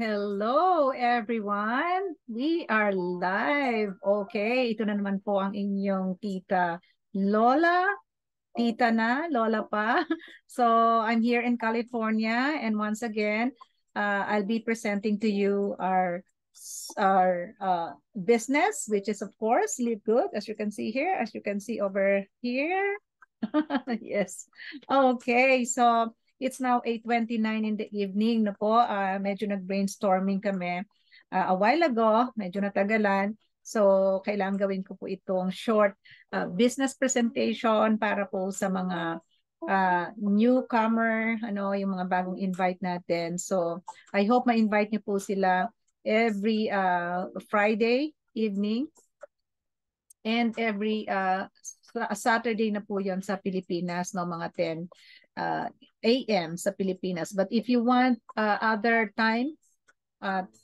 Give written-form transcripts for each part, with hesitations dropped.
Hello, everyone. We are live. Okay, ito na naman po ang inyong tita Lola. Tita na, Lola pa. So, I'm here in California, and once again, I'll be presenting to you our business, which is, of course, Live Good, as you can see here, as you can see over here. Yes. Okay, so it's now 8:29 in the evening na po. Medyo nag-brainstorming kami a while ago, medyo natagalan. So, kailangan gawin ko po itong short business presentation para po sa mga newcomer, yung mga bagong invite natin. So, I hope ma-invite niyo po sila every Friday evening and every Saturday na po yon sa Pilipinas, no, mga 10 a.m. sa Pilipinas. But if you want other time,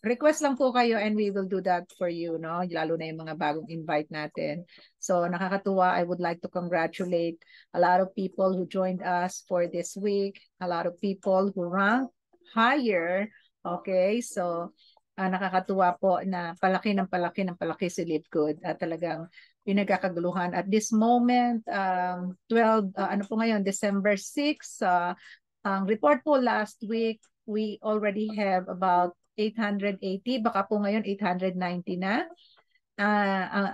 request lang po kayo and we will do that for you, no? Lalo na yung mga bagong invite natin. So nakakatuwa, I would like to congratulate a lot of people who joined us for this week, a lot of people who ranked higher. Okay, so nakakatuwa po na palaki ng palaki ng palaki si Live Good at talagang pinagkakaguluhan. At this moment, 12, ano po ngayon, December 6, ang report po last week, we already have about 880, baka po ngayon 890 na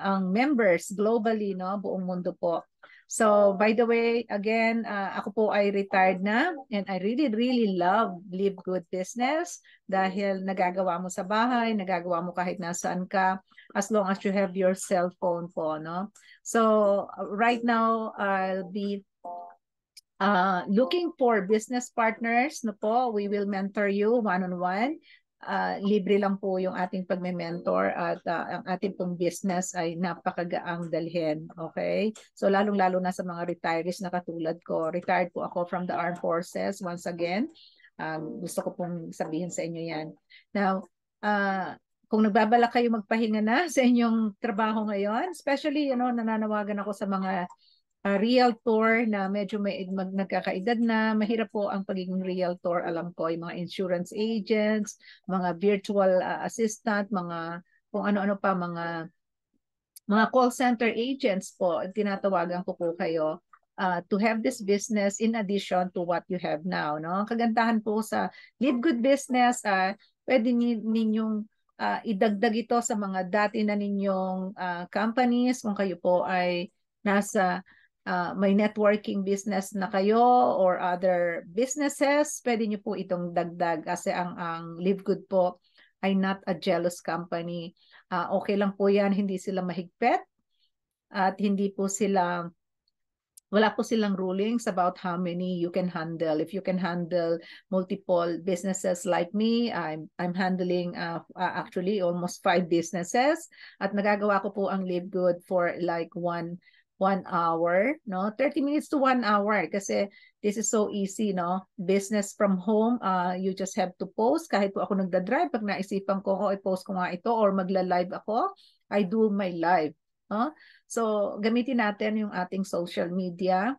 ang members globally, no, buong mundo po. So, by the way, again, ako po ay retired na and I really, really love Live Good Business dahil nagagawa mo sa bahay, nagagawa mo kahit nasaan ka as long as you have your cell phone po, no? So, right now, I'll be looking for business partners, no po, we will mentor you one-on-one. Libre lang po yung ating pagme-mentor at ang ating pong business ay napakagaang dalhin. Okay? So lalong-lalo na sa mga retirees na katulad ko. Retired po ako from the armed forces once again. Gusto ko pong sabihin sa inyo yan. Now, kung nagbabalak kayo magpahinga na sa inyong trabaho ngayon, especially, nananawagan ako sa mga realtor na medyo nagkakaedad na, mahirap po ang pagiging realtor. Alam ko, yung mga insurance agents, mga virtual assistant, mga kung ano-ano pa, mga call center agents po, tinatawagan ko po kayo to have this business in addition to what you have now. No? Kagandahan po sa Live Good Business, pwede ninyong idagdag ito sa mga dati na ninyong companies kung kayo po ay nasa may networking business na kayo or other businesses, pwede nyo po itong dagdag kasi ang Live Good po ay not a jealous company. Okay lang po yan, hindi sila mahigpit at hindi po sila, wala po silang rulings about how many you can handle. If you can handle multiple businesses like me, I'm handling actually almost 5 businesses at nagagawa ko po ang Live Good for like one hour, no? 30 minutes to 1 hour kasi this is so easy, no? Business from home, you just have to post. Kahit po ako nagda-drive, pag naisipan ko, i-post ko nga ito or magla-live ako, I do my live. No? So, gamitin natin yung ating social media.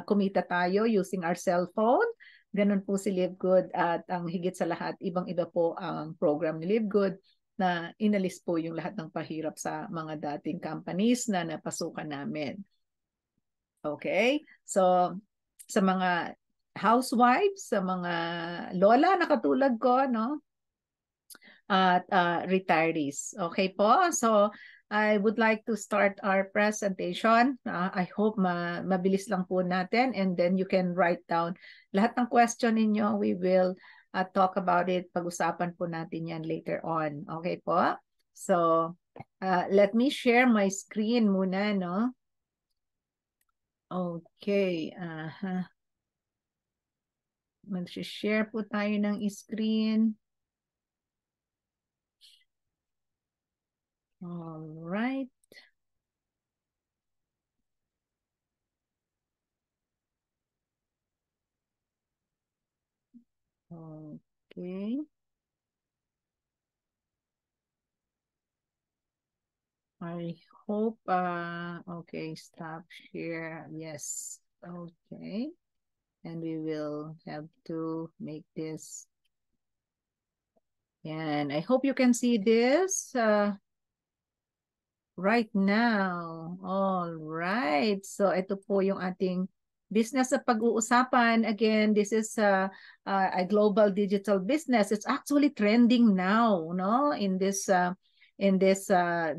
Kumita tayo using our cell phone. Ganun po si Live Good at ang higit sa lahat, ibang-iba po ang program ni Live Good na inalis po yung lahat ng pahirap sa mga dating companies na napasukan namin. Okay? So, sa mga housewives, sa mga lola na katulad ko, no? At retirees. Okay po? So, I would like to start our presentation. I hope mabilis lang po natin and then you can write down lahat ng question ninyo. We will talk about it. Pag-usapan po natin yan later on. Okay po? So, let me share my screen muna, no? Okay. Mag-share po tayo ng screen. All right. Okay. I hope, okay, stop share. Yes. Okay. And we will have to make this Yan. I hope you can see this right now. All right. So ito po yung ating business na pag-uusapan. Again, this is a global digital business. It's actually trending now, no? In this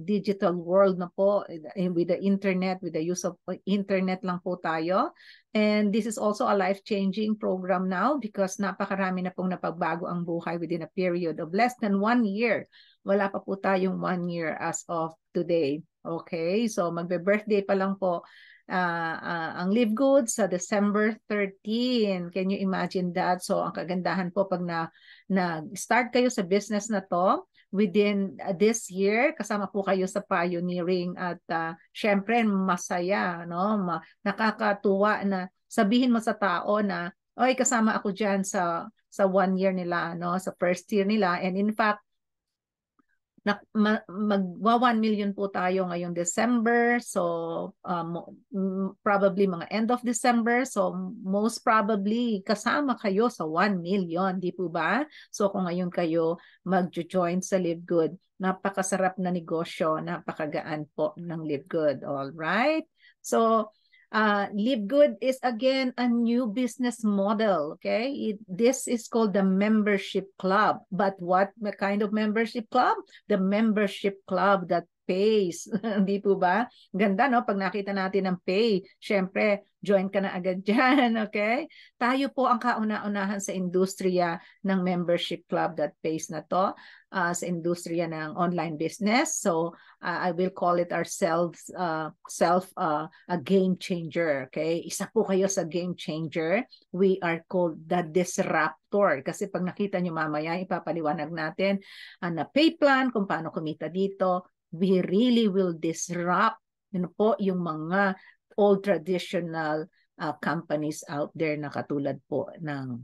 digital world na po, with the internet, with the use of internet lang po tayo. And this is also a life-changing program now because napakarami na pong napagbago ang buhay within a period of less than 1 year. Wala pa po tayong 1 year as of today. Okay, so magbe-birthday pa lang po ang Live Good sa December 13. Can you imagine that? So ang kagandahan po pag na-start kayo sa business na to, within this year, kasama po kayo sa pioneering at syempre masaya, no? Nakakatuwa na sabihin mo sa tao na, oy, kasama ako dyan sa 1 year nila, no? Sa first year nila. And in fact, magwa 1 million po tayo ngayong December. So probably mga end of December. So most probably kasama kayo sa 1 million, di po ba? So kung ngayon kayo mag-join sa Live Good, napakasarap na negosyo, napakagaan po ng Live Good. All right? So Live Good is again a new business model. Okay, this is called the membership club. But what kind of membership club? The membership club that pays. Hindi po ba? Ganda, no? Pag nakita natin ang pay, syempre, join ka na agad dyan. Okay? Tayo po ang kauna-unahan sa industriya ng membership club that pays na to. Sa industriya ng online business. So I will call it ourselves a game changer. Okay, isa po kayo sa game changer. We are called the disruptor kasi pag nakita nyo mamaya ipapaliwanag natin na pay plan kung paano kumita dito. We really will disrupt po yung mga old traditional companies out there na katulad po ng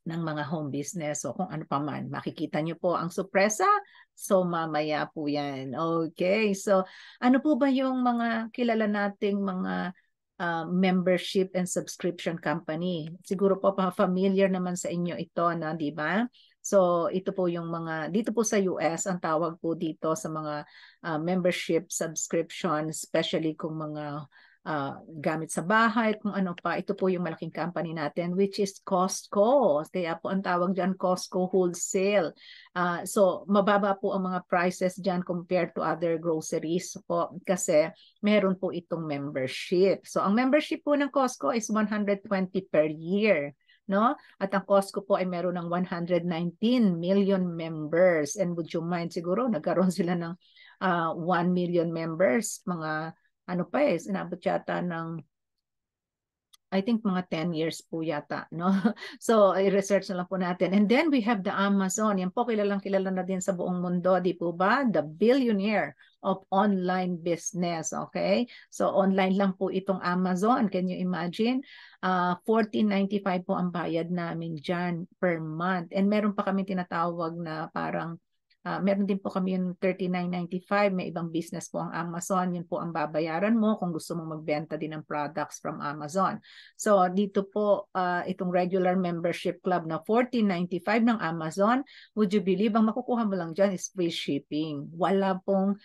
mga home business o kung ano pa man. Makikita nyo po ang sorpresa. So mamaya po yan. Okay. So ano po ba yung mga kilala nating mga membership and subscription company? Siguro po familiar naman sa inyo ito, na, di ba? So ito po yung mga, dito po sa US, ang tawag po dito sa mga membership subscription, especially kung mga gamit sa bahay, kung ano pa. Ito po yung malaking company natin, which is Costco. Kaya po ang tawag dyan, Costco Wholesale. So, mababa po ang mga prices dyan compared to other groceries po kasi meron po itong membership. So, ang membership po ng Costco is 120 per year. No? At ang Costco po ay meron ng 119 million members. And would you mind, siguro nagkaroon sila ng 1 million members, mga ano pa inabot yata ng I think mga 10 years po yata, no? So, i-research na lang po natin. And then we have the Amazon. Yan po, kilalang kilala na din sa buong mundo, di po ba? The billionaire of online business, okay? So, online lang po itong Amazon. Can you imagine? $14.95 po ang bayad namin dyan per month. And meron pa kami tinatawag na parang meron din po kami yung $39.95. May ibang business po ang Amazon. Yun po ang babayaran mo kung gusto mong magbenta din ng products from Amazon. So, dito po, itong regular membership club na $14.95 ng Amazon, would you believe, ang makukuha mo lang dyan is free shipping. Wala pong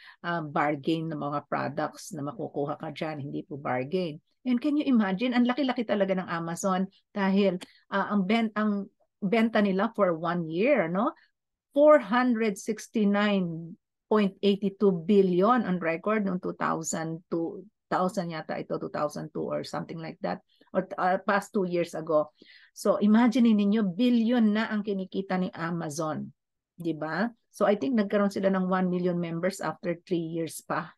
bargain ng mga products na makukuha ka dyan. Hindi po bargain. And can you imagine, ang laki-laki talaga ng Amazon dahil ang benta nila for 1 year, no? 469.82 billion on record noong 2002 yata ito, 2002 or something like that, or past 2 years ago. So imagine ninyo, billion na ang kinikita ni Amazon, di ba? So I think nagkaroon sila ng 1 million members after 3 years pa.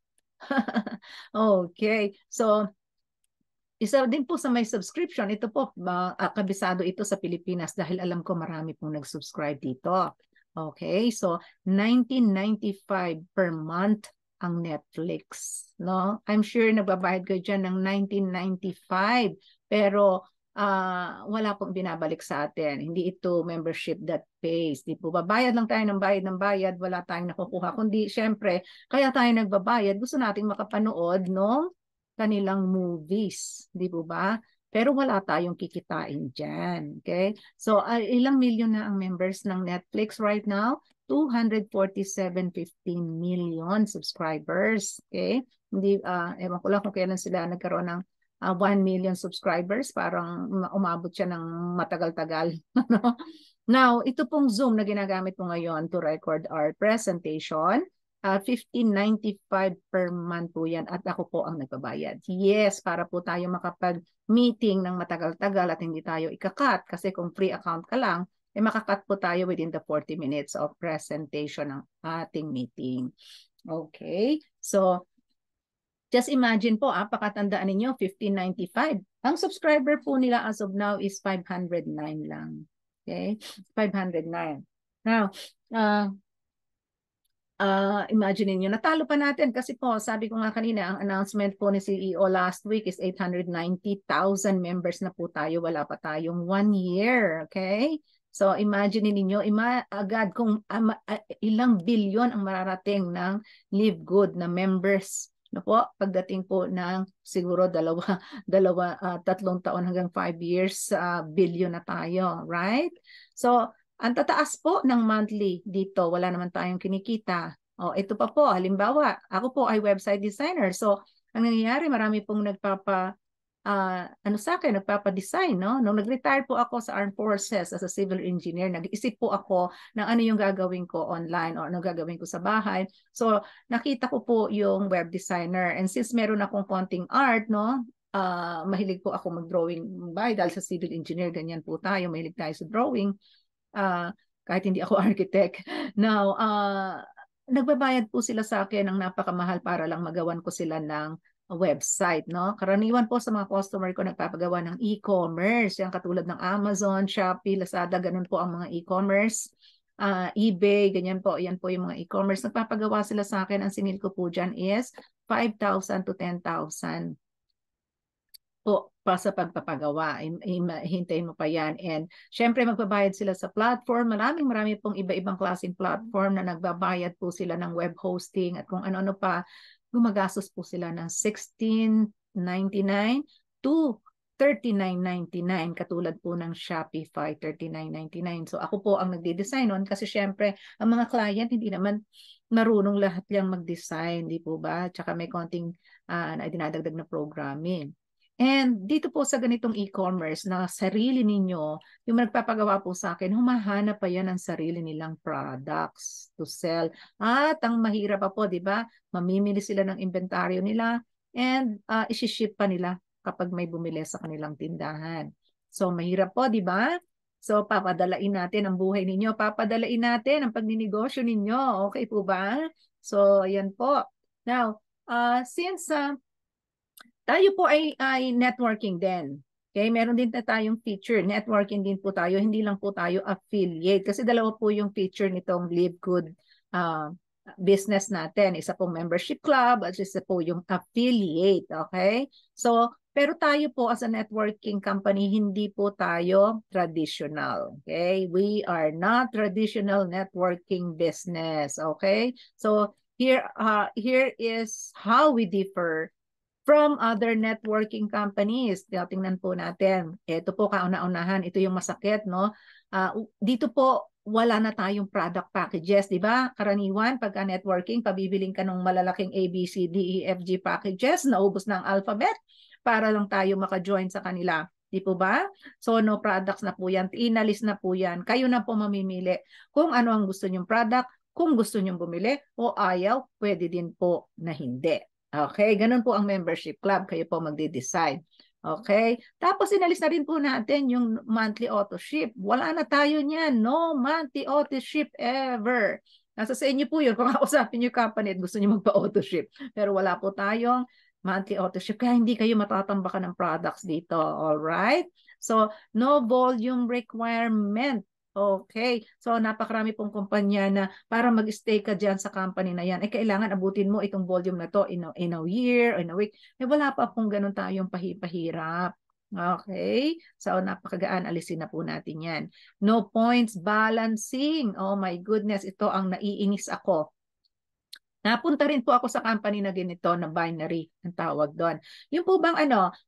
Okay, so isa din po sa may subscription, ito po, kabisado ito sa Pilipinas dahil alam ko marami pong nag-subscribe dito. Okay, so $19.95 per month ang Netflix, no? I'm sure nagbabayad kayo dyan ng $19.95, pero wala pong binabalik sa atin. Hindi ito membership that pays. Di po, babayad lang tayo ng bayad, wala tayong nakukuha. Kundi, syempre, kaya tayo nagbabayad, gusto nating makapanood no kanilang movies. Di po ba? Pero wala tayong kikitain dyan. Okay? So, ilang milyon na ang members ng Netflix right now? 247.15 million subscribers. Okay? Hindi, ewan ko lang kung kailan sila nagkaroon ng 1 million subscribers. Parang umabot siya ng matagal-tagal. Now, ito pong Zoom na ginagamit ko ngayon to record our presentation. 15.95 per month po yan at ako po ang nagbabayad. Yes, para po tayo makapag-meeting ng matagal-tagal at hindi tayo ikakat kasi kung free account ka lang, makakat po tayo within the 40 minutes of presentation ng ating meeting. Okay, so just imagine po, pakatandaan ninyo, 15.95. Ang subscriber po nila as of now is 509 lang. Okay, 509. Now, imagine niyo natalo pa natin kasi po, sabi ko nga kanina, ang announcement po ni CEO last week is 890,000 members na po tayo. Wala pa tayong 1 year. Okay? So, imagine niyo agad kung ilang bilyon ang mararating ng Live Good na members. No po, pagdating po ng siguro 3 taon hanggang 5 years, billion na tayo. Right? So, ang tataas po ng monthly dito, wala naman tayong kinikita. O, ito pa po, halimbawa, ako po ay website designer. So, ang nangyayari, marami pong sa akin, nagpapa-design, no? Nung nag-retire po ako sa Armed Forces as a civil engineer, nag-isip po ako ng ano yung gagawin ko online o ano gagawin ko sa bahay. So, nakita ko po yung web designer. And since meron akong konting art, no? Mahilig po ako mag-drawing dahil sa civil engineer, ganyan po tayo, mahilig tayo sa drawing. Kahit hindi ako architect. Now, nagbabayad po sila sa akin ng napakamahal para lang magawan ko sila ng website, no? Karaniwan po sa mga customer ko nagpapagawa ng e-commerce, yung katulad ng Amazon, Shopee, Lazada, ganun po ang mga e-commerce. eBay, ganyan po, yan po yung mga e-commerce. Nagpapagawa sila sa akin, ang singil ko po dyan is 5,000 to 10,000 po pa sa pagpapagawa. Hintayin mo pa yan. And syempre magbabayad sila sa platform. Marami pong iba-ibang klaseng platform na nagbabayad po sila ng web hosting at kung ano-ano pa. Gumagastos po sila ng $16.99 to $39.99 katulad po ng Shopify, $39.99. So ako po ang nagde-design nun kasi syempre ang mga client hindi naman marunong lahat yang mag-design, di po ba? Tsaka may konting dinadagdag na programming. And dito po sa ganitong e-commerce na sarili ninyo, yung nagpapagawa po sa akin, humahanap pa yan ng sarili nilang products to sell. At ang mahirap pa po, di ba? Mamimili sila ng inventaryo nila and isi-ship pa nila kapag may bumili sa kanilang tindahan. So mahirap po, di ba? So papadalain natin ang buhay ninyo, papadalain natin ang pagninegosyo ninyo. Okay po ba? So ayan po. Now, since tayo po ay networking din. Okay, meron din tayong feature. Networking din po tayo. Hindi lang po tayo affiliate. Kasi dalawa po yung feature nitong Live Good business natin. Isa pong membership club at isa po yung affiliate. Okay? So, pero tayo po as a networking company, hindi po tayo traditional. Okay? We are not traditional networking business. Okay? So, here is how we differ from other networking companies. Tingnan po natin. Ito po kauna-unahan. Ito yung masakit, no? Dito po, wala na tayong product packages, di ba? Karaniwan, pagka networking, pabibiling ka ng malalaking A, B, C, D, E, F, G packages, naubos ng alphabet para lang tayo maka-join sa kanila. Di po ba? So, no products na po yan. Inalis na po yan. Kayo na po mamimili kung ano ang gusto nyong product, kung gusto nyong bumili o ayaw, pwede din po na hindi. Okay, ganun po ang membership club. Kayo po magde-decide. Okay? Tapos inalis na rin po natin yung monthly auto ship. Wala na tayo niyan. No monthly auto ship ever. Nasa sa inyo po yun. Kung kausapin nyo company at gusto nyo magpa-auto ship. Pero wala po tayong monthly auto ship. Kaya hindi kayo matatambakan ng products dito. Alright? So, no volume requirement. Okay. So, napakarami pong kumpanya na para mag-stay ka dyan sa company na yan, ay kailangan abutin mo itong volume na to in a year, in a week. Wala pa pong ganun tayong pahirap. Okay. So, napakagaan. Alisin na po natin yan. No points balancing. Oh my goodness. Ito ang naiinis ako. Napunta rin po ako sa company na ganito na binary ang tawag doon. Yung po bang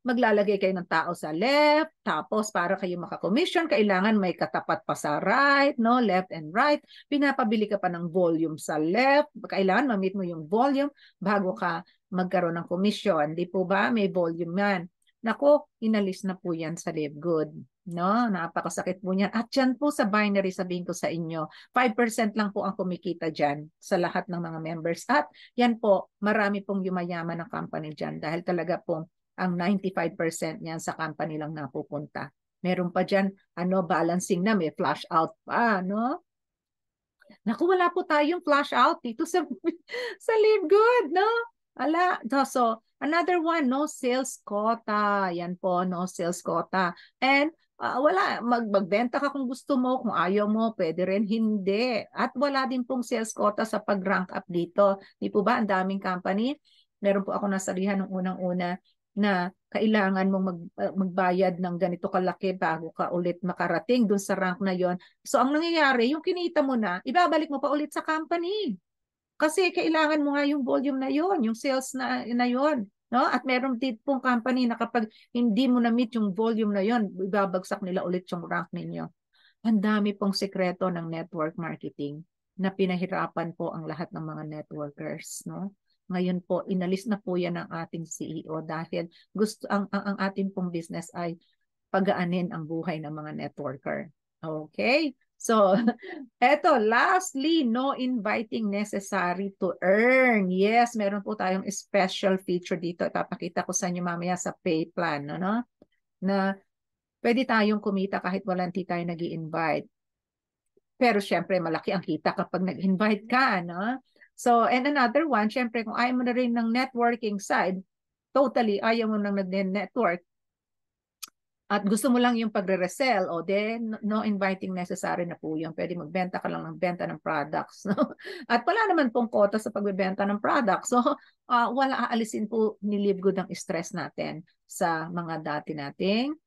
maglalagay kayo ng tao sa left, tapos para kayo makakommission, kailangan may katapat pa sa right, no? Left and right. Pinapabili ka pa ng volume sa left. Kailangan ma-meet mo yung volume bago ka magkaroon ng commission. Di po ba? May volume yan. Nako, inalis na po yan sa Live Good. No, napakasakit po niyan. At yan po sa binary, sabihin ko sa inyo, 5% lang po ang kumikita dyan sa lahat ng mga members. At yan po, marami pong yumayaman ng company dyan dahil talaga pong ang 95% niyan sa company lang napupunta. Meron pa dyan, balancing na, may flash out pa, no? Naku, wala po tayong flash out dito sa, sa Live Good, no? Ala, so, another one, no sales quota. Yan po, no sales quota. And wala, magbenta ka kung gusto mo, kung ayaw mo, pwede rin hindi. At wala din pong sales quota sa pag-rank up dito. Di po ba, ang daming company? Meron po ako nasalihan ng unang-una na kailangan mong magbayad ng ganito kalaki bago ka ulit makarating dun sa rank na yon. So, ang nangyayari, yung kinita mo na, ibabalik mo pa ulit sa company. Kasi kailangan mo nga yung volume na yon, yung sales na yon. No? At meron din pong company na kapag hindi mo na-meet yung volume na yon, ibabagsak nila ulit yung rank ninyo. Ang dami pong sekreto ng network marketing na pinahirapan po ang lahat ng mga networkers. No? Ngayon po, inalis na po yan ng ating CEO dahil gusto ang ating pong business ay pagaanin ang buhay ng mga networker. Okay? So, eto, lastly, no inviting necessary to earn. Yes, meron po tayong special feature dito. Ipapakita ko sa inyo mamaya sa pay plan, no? Na pwede tayong kumita kahit hindi tayo nag-i-invite. Pero syempre, malaki ang kita kapag nag-invite ka, no? So, and another one, syempre, kung ayaw mo na rin ng networking side, totally ayaw mo nang nag-network, at gusto mo lang yung pagre-resell, o then no inviting necessary na po yun. Pwede magbenta ka lang ng benta ng products. No? At wala naman pong quota sa pagbebenta ng products. So, wala, aalisin po ni Live Good ang stress natin sa mga dati nating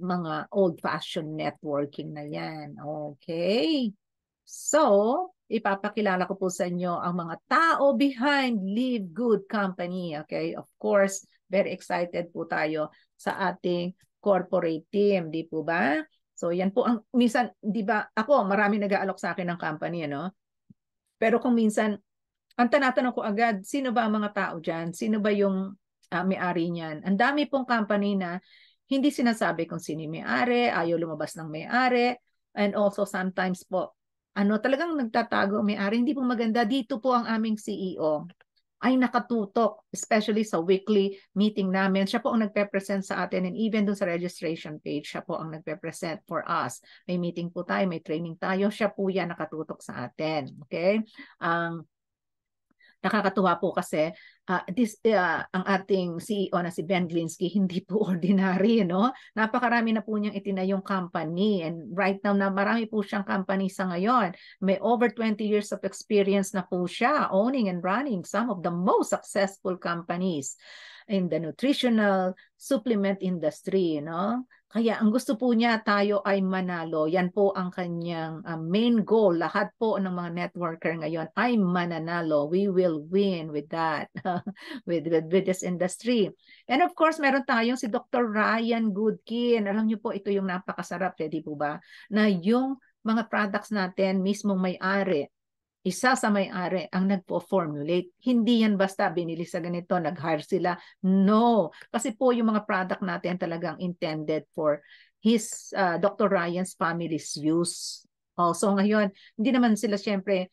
mga old-fashioned networking na yan. Okay? So, ipapakilala ko po sa inyo ang mga tao behind Live Good Company. Okay? Of course, very excited po tayo sa ating corporate team, di po ba? So yan po ang minsan, di ba, ako marami nag-aalok sa akin ng company, ano? Pero kung minsan, ang tanatanong ko agad, sino ba ang mga tao dyan? Sino ba yung may-ari niyan? Ang dami pong company na hindi sinasabi kung sino yung may-ari, ayaw lumabas ng may-ari, and also sometimes po, talagang nagtatago may-ari, hindi po maganda. Dito po ang aming CEO ay nakatutok, especially sa weekly meeting namin. Siya po ang nagpe-present sa atin, and even dun sa registration page, siya po ang nagpe-present for us. May meeting po tayo, may training tayo, siya po yan nakatutok sa atin. Okay? Nakakatuwa po kasi ang ating CEO na si Ben Glinsky, hindi po ordinary, no? Napakarami na po niyang itinayong company, and right now na marami po siyang company sa ngayon. May over 20 years of experience na po siya owning and running some of the most successful companies in the nutritional supplement industry, no? Kaya ang gusto po niya, tayo ay manalo. Yan po ang kanyang main goal. Lahat po ng mga networker ngayon ay mananalo. We will win with that, with this industry. And of course, meron tayong si Dr. Ryan Goodkin. Alam niyo po, ito yung napakasarap, di po ba? Na yung mga products natin, mismong may-ari, isa sa may-ari ang nagpo-formulate. Hindi yan basta binili sa ganito, nag-hire sila. No. Kasi po yung mga product natin talagang intended for his Dr. Ryan's family's use. So ngayon, hindi naman sila syempre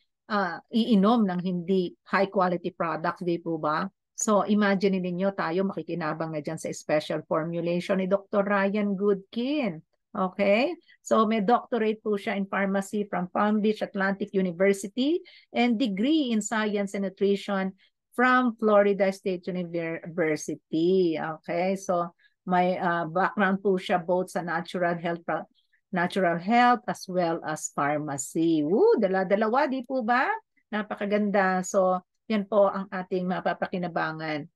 iinom ng hindi high quality products, di po ba? So imagine ninyo tayo makikinabang na dyan sa special formulation ni Dr. Ryan Goodkin. Okay? So may doctorate po siya in pharmacy from Palm Beach Atlantic University and degree in science and nutrition from Florida State University. Okay? So may background po siya both sa natural health as well as pharmacy. Woo, dala-dalawa, di po ba? Napakaganda. So yan po ang ating mapapakinabangan.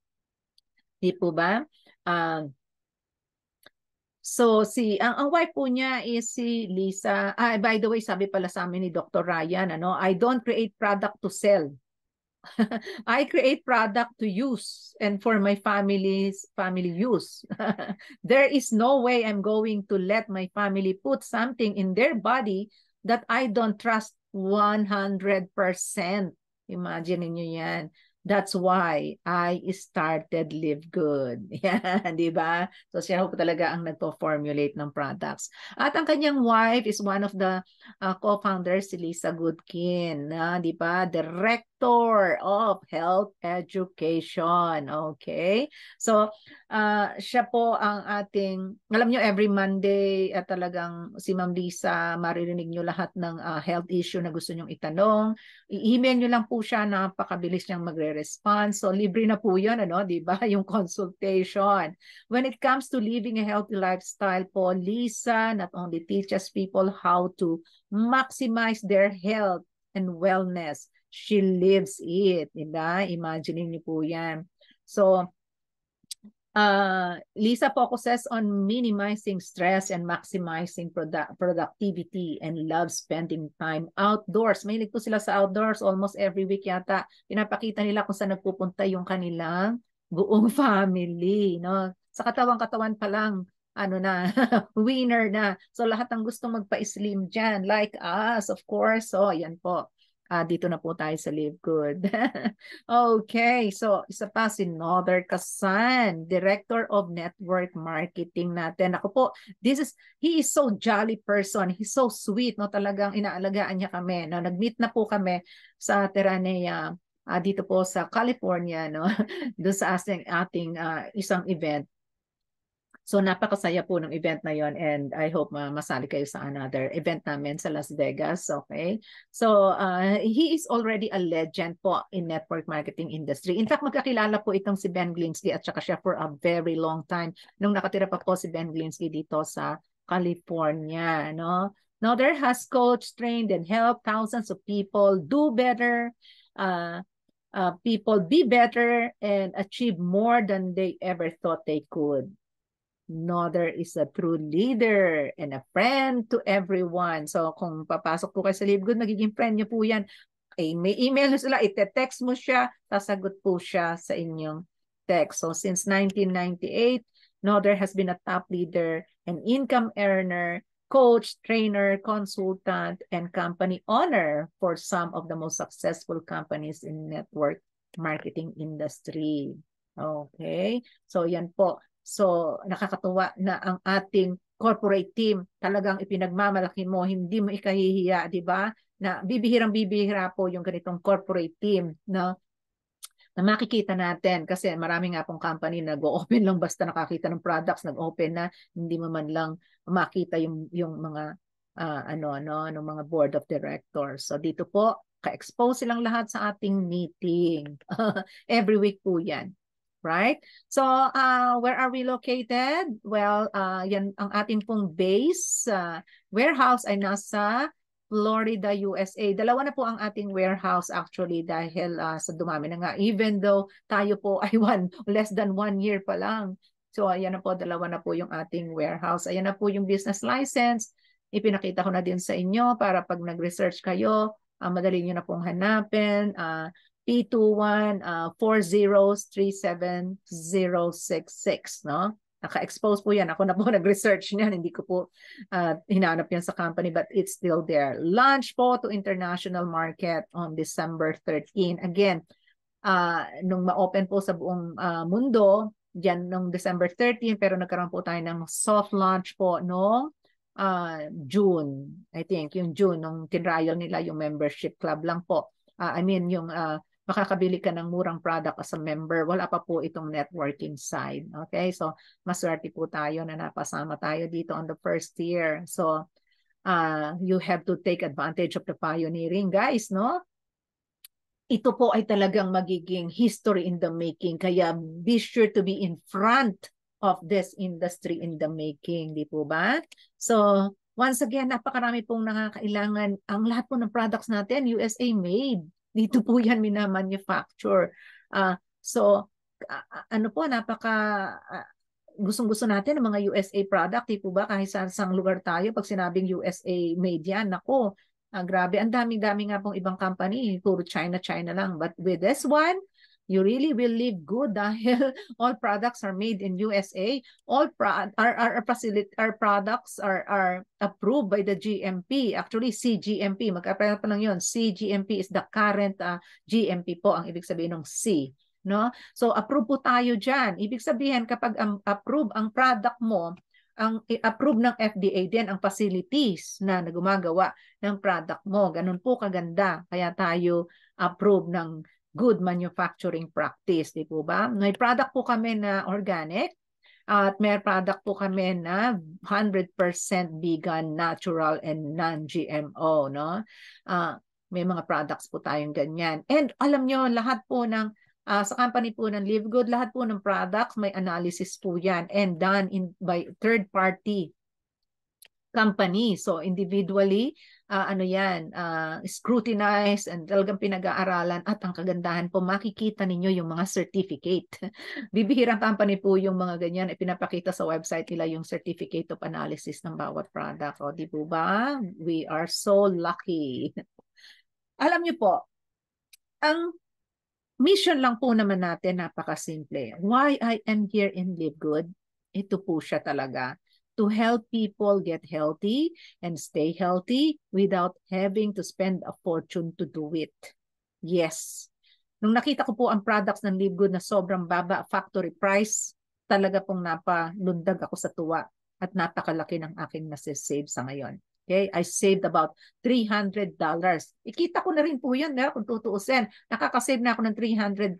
Di po ba? So ang wife po niya is si Lisa. By the way, sabi pala sa amin ni Dr. Ryan, I don't create product to sell. I create product to use and for my family's family use. There is no way I'm going to let my family put something in their body that I don't trust 100%. Imagine niyo yan. That's why I started Live Good. Yan, di ba? So siya po talaga ang nagpo-formulate ng products. At ang kanyang wife is one of the co-founders, si Lisa Goodkin, di ba? Director of Health Education. Okay? So, siya po ang ating, alam nyo, every Monday, talagang si Ma'am Lisa, maririnig nyo lahat ng health issue na gusto nyong itanong. I-email nyo lang po siya, napakabilis niyang magre-respond. So, libre na po yun, ano, di ba? Yung consultation. When it comes to living a healthy lifestyle po, Lisa not only teaches people how to maximize their health and wellness, she lives it. Diba? Imagine niyo po yan. So, Lisa focuses on minimizing stress and maximizing productivity and loves spending time outdoors. Mahilig po sila sa outdoors almost every week yata. Pinapakita nila kung saan nagpupunta yung kanilang buong family. No? Sa katawan-katawan pa lang, ano na, winner na. So lahat ng gusto magpa-slim dyan, like us, of course. So, yan po. Dito na po tayo sa Live Good. Okay, so isa pa si Norbert Kasan, Director of Network Marketing natin. Ako po, he is so jolly person. He's so sweet, no? Talagang inaalagaan niya kami. No? Nag-meet na po kami sa Terranea, dito po sa California, no? Doon sa ating isang event. So napakasaya po ng event na yon and I hope masali kayo sa another event namin sa Las Vegas, okay? So he is already a legend po in network marketing industry. In fact, magkakilala po itong si Ben Glinsky at saka siya for a very long time nung nakatira pa po si Ben Glinsky dito sa California, no? Nother has coached, trained, and helped thousands of people do better, people be better and achieve more than they ever thought they could. Nother is a true leader and a friend to everyone. So kung papasok po kayo sa Live Good, magiging friend niyo po yan. May email nyo sila, ite-text mo siya, sasagot po siya sa inyong text. So since 1998, Nother has been a top leader, an income earner, coach, trainer, consultant, and company owner for some of the most successful companies in network marketing industry. Okay, so yan po. So, nakakatuwa na ang ating corporate team talagang ipinagmamalaki mo, hindi mo ikahihiya, di ba? Na bibihirang-bibihira po yung ganitong corporate team, no? Na makikita natin kasi marami nga pong company na nag-open lang basta nakakita ng products, nag-open na, hindi mo man lang makita yung mga ng mga board of directors. So dito po, ka-expose silang lahat sa ating meeting. Every week po yan. Right? So, where are we located? Well, yan ang ating pong base. Warehouse ay nasa Florida, USA. Dalawa na po ang ating warehouse actually dahil sa dumami na nga. Even though tayo po ay less than 1 year pa lang. So, ayan na po, dalawa na po yung ating warehouse. Ayan na po yung business license. Ipinakita ko na din sa inyo para pag nag-research kayo, madali nyo na pong hanapin. P21-4037-066, no? Naka-expose po yan. Ako na po nag-research niyan. Hindi ko po hinanap yan sa company but it's still there. Launch po to international market on December 13. Again, nung ma-open po sa buong mundo, dyan nung December 13, pero nagkaroon po tayo ng soft launch po noong June. I think, yung June, nung tinrial nila yung membership club lang po. Yung makakabili ka ng murang product as a member. Wala pa po itong networking side. Okay? So, maswerte po tayo na napasama tayo dito on the first year. So, you have to take advantage of the pioneering, guys, no? Ito po ay talagang magiging history in the making. Kaya be sure to be in front of this industry in the making. Di po ba? So, once again, napakarami pong nakakailangan. Ang lahat po ng products natin, USA made. Dito po yan mina-manufacture. So, gustong-gusto natin ng mga USA product, di po ba? Kahit sa isang lugar tayo, pag sinabing USA made yan, nako, Grabe, ang dami-dami nga pong ibang company, puro China, China lang. But with this one, you really will live good dahil all products are made in USA. All our products are approved by the GMP. Actually, CGMP, magkapala pa lang yun. CGMP is the current GMP po, ang ibig sabihin ng C. No? So, approve po tayo dyan. Ibig sabihin, kapag approve ang product mo, ang approve ng FDA din ang facilities na gumagawa ng product mo. Ganun po kaganda. Kaya tayo approve ng good manufacturing practice, di po ba? May product po kami na organic at may product po kami na 100% vegan, natural, and non-GMO, no? May mga products po tayong ganyan. And alam nyo, lahat po ng sa company po ng Live Good, lahat po ng products may analysis po yan and done by third party company. So individually, scrutinized and talagang pinag-aaralan at ang kagandahan po, makikita ninyo yung mga certificate. Bibihirang company po yung mga ganyan, pinapakita sa website nila yung certificate of analysis ng bawat product. O di po ba? We are so lucky. Alam niyo po, ang mission lang po naman natin, napakasimple. Why I am here in Live Good, ito po siya talaga. To help people get healthy and stay healthy without having to spend a fortune to do it. Yes. Nung nakita ko po ang products ng Live Good na sobrang baba, factory price, talaga pong napalundag ako sa tuwa at napakalaki ng aking nasisave sa ngayon. Okay, I saved about $300. Ikita ko na rin po yun, kung tutuusin. Nakakasave na ako ng $300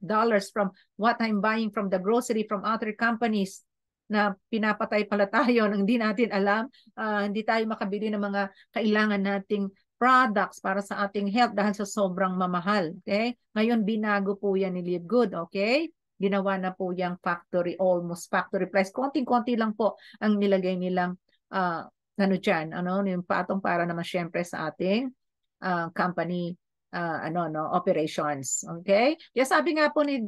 from what I'm buying from the grocery from other companies na pinapatay pala tayo nang hindi natin alam. Hindi tayo makabili ng mga kailangan nating products para sa ating health dahil sa sobrang mamahal. Okay? Ngayon, binago po yan ni Live Good. Okay? Ginawa na po yung factory, almost factory price. Konting-konti lang po ang nilagay nilang yung patong para naman syempre sa ating company operations. Okay? Kaya sabi nga po ni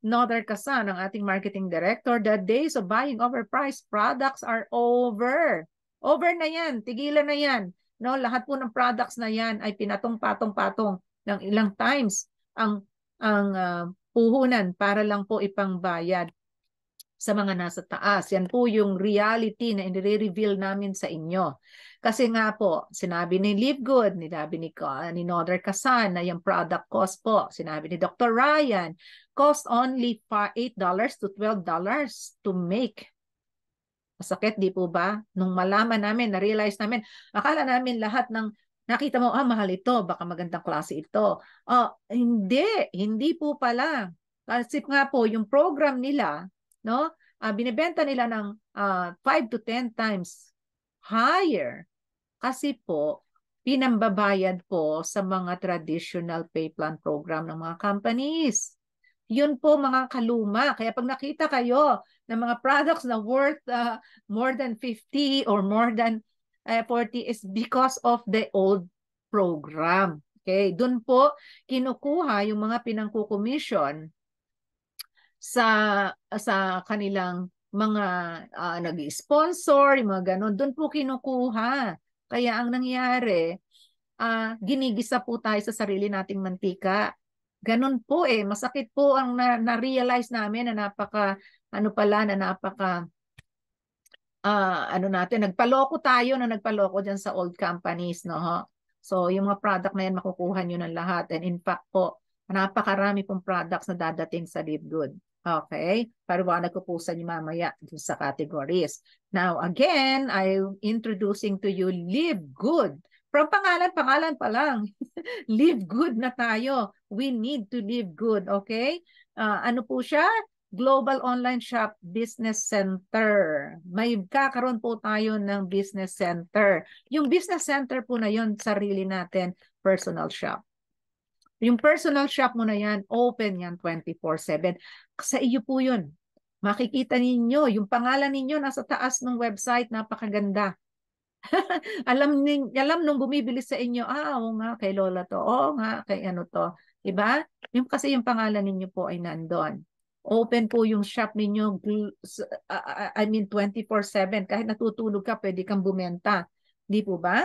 Nother Kasan, ang ating marketing director, the days of buying overpriced products are over. Over na yan. Tigilan na yan. No, lahat po ng products na yan ay pinatong-patong-patong ng ilang times ang puhunan para lang po ipangbayad sa mga nasa taas. Yan po yung reality na i-reveal namin sa inyo. Kasi nga po, sinabi ni Live Good, sinabi ni Nother Kasan na yung product cost po, sinabi ni Dr. Ryan, cost only $8 to $12 to make. Masakit, di po ba? Nung malaman namin, na-realize namin, akala namin lahat ng nakita mo, mahal ito, baka magandang klase ito. Hindi po pala. Kasi nga po, yung program nila, no? Binibenta nila ng 5 to 10 times higher kasi po pinambabayad po sa mga traditional pay plan program ng mga companies. Yun po mga kaluma. Kaya pag nakita kayo ng mga products na worth more than 50 or more than 40 is because of the old program. Okay, doon po kinukuha yung mga pinangkukomission sa kanilang mga nag-sponsor, yung mga ganun, doon po kinukuha. Kaya ang nangyari, ginigisa po tayo sa sarili nating mantika. Ganun po masakit po ang na-realize namin na napaka nagpaloko tayo na nagpaloko dyan sa old companies, no ho? So yung mga product na yan makukuha nyo ng lahat, and in fact po, napakarami pong products na dadating sa Live Good. Okay? Pariwanag ko po sa inyo mamaya sa categories. Now, again, I'm introducing to you Live Good. From pangalan pa lang. Live good na tayo. We need to live good. Okay? Ano po siya? Global Online Shop Business Center. May kakaroon po tayo ng business center. Yung business center po na yun, sarili natin, personal shop. Yung personal shop mo na yan, open yan 24/7. Sa iyo po yun. Makikita ninyo, yung pangalan ninyo nasa taas ng website, napakaganda. alam nung bumibili sa inyo, oo nga, kay Lola to, oo nga, kay ano to. Diba? Kasi yung pangalan ninyo po ay nandun. Open po yung shop ninyo, 24/7. Kahit natutulog ka, pwede kang bumenta. Di po ba?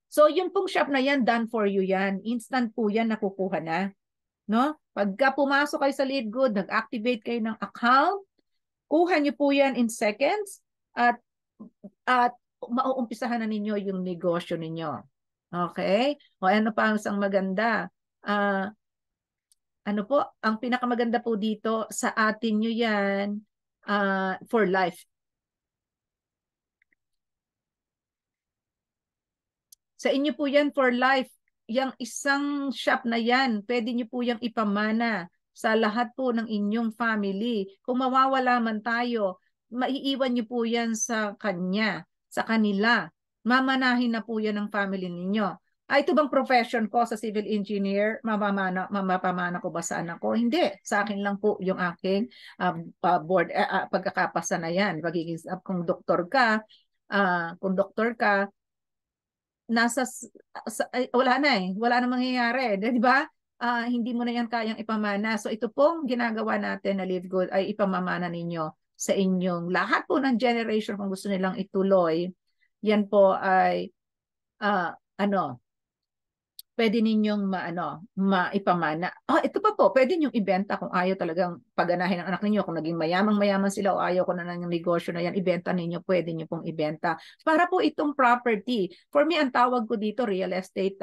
So yung pong shop na yan, done for you yan. Instant po yan, nakukuha na. No? Pagka pumasok kayo sa LiveGood, nag-activate kayo ng account, kuha nyo po yan in seconds at mauumpisahan na ninyo yung negosyo ninyo. Okay? O ano pa ang isang maganda? Ano po, ang pinakamaganda po dito sa atin nyo yan for life. Sa inyo po yan for life. Yang isang shop na yan, pwede nyo po yung ipamana sa lahat po ng inyong family. Kung mawawala man tayo, maiiwan nyo po yan sa kanya, sa kanila. Mamanahin na po yan ng family ninyo. Ito bang profession ko sa civil engineer, mapamana ko ba sa anak ko? Hindi. Sa akin lang po yung aking board, pagkakapasa na yan. Magiging, kung doktor ka, nasa wala na wala na mangyayari, di ba? Hindi mo na yan kayang ipamana. So ito pong ginagawa natin na Live Good ay ipamamana ninyo sa inyong lahat po ng generation kung gusto nilang ituloy. Yan po ay pwede ninyong maipamana. Ito pa po, pwede ninyong ibenta kung ayaw talagang paganahin ng anak ninyo. Kung naging mayamang-mayaman sila o ayaw ko na ng negosyo na yan, ibenta ninyo, pwede niyo pong ibenta. Para po itong property. For me, ang tawag ko dito, real estate,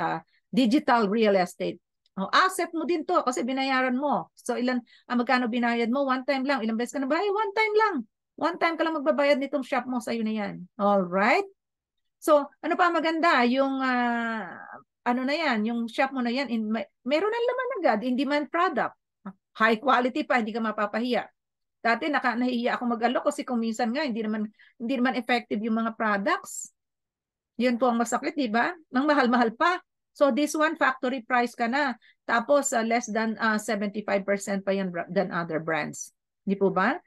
digital real estate. Asset mo din to kasi binayaran mo. So magkano binayad mo? One time lang. Ilang beses ka na bayad? One time lang. One time ka lang magbabayad nitong shop mo, sa'yo na yan. Alright? So, ano pa maganda? Yung ano na yan, yung shop mo na yan, meron ng laman agad, in-demand product. High quality pa, hindi ka mapapahiya. Dati nahihiya ako mag-alok kasi kung minsan nga, hindi naman effective yung mga products. Yun po ang masakit, di ba? Nang mahal-mahal pa. So this one, factory price ka na. Tapos less than 75% pa yan than other brands. Di po ba?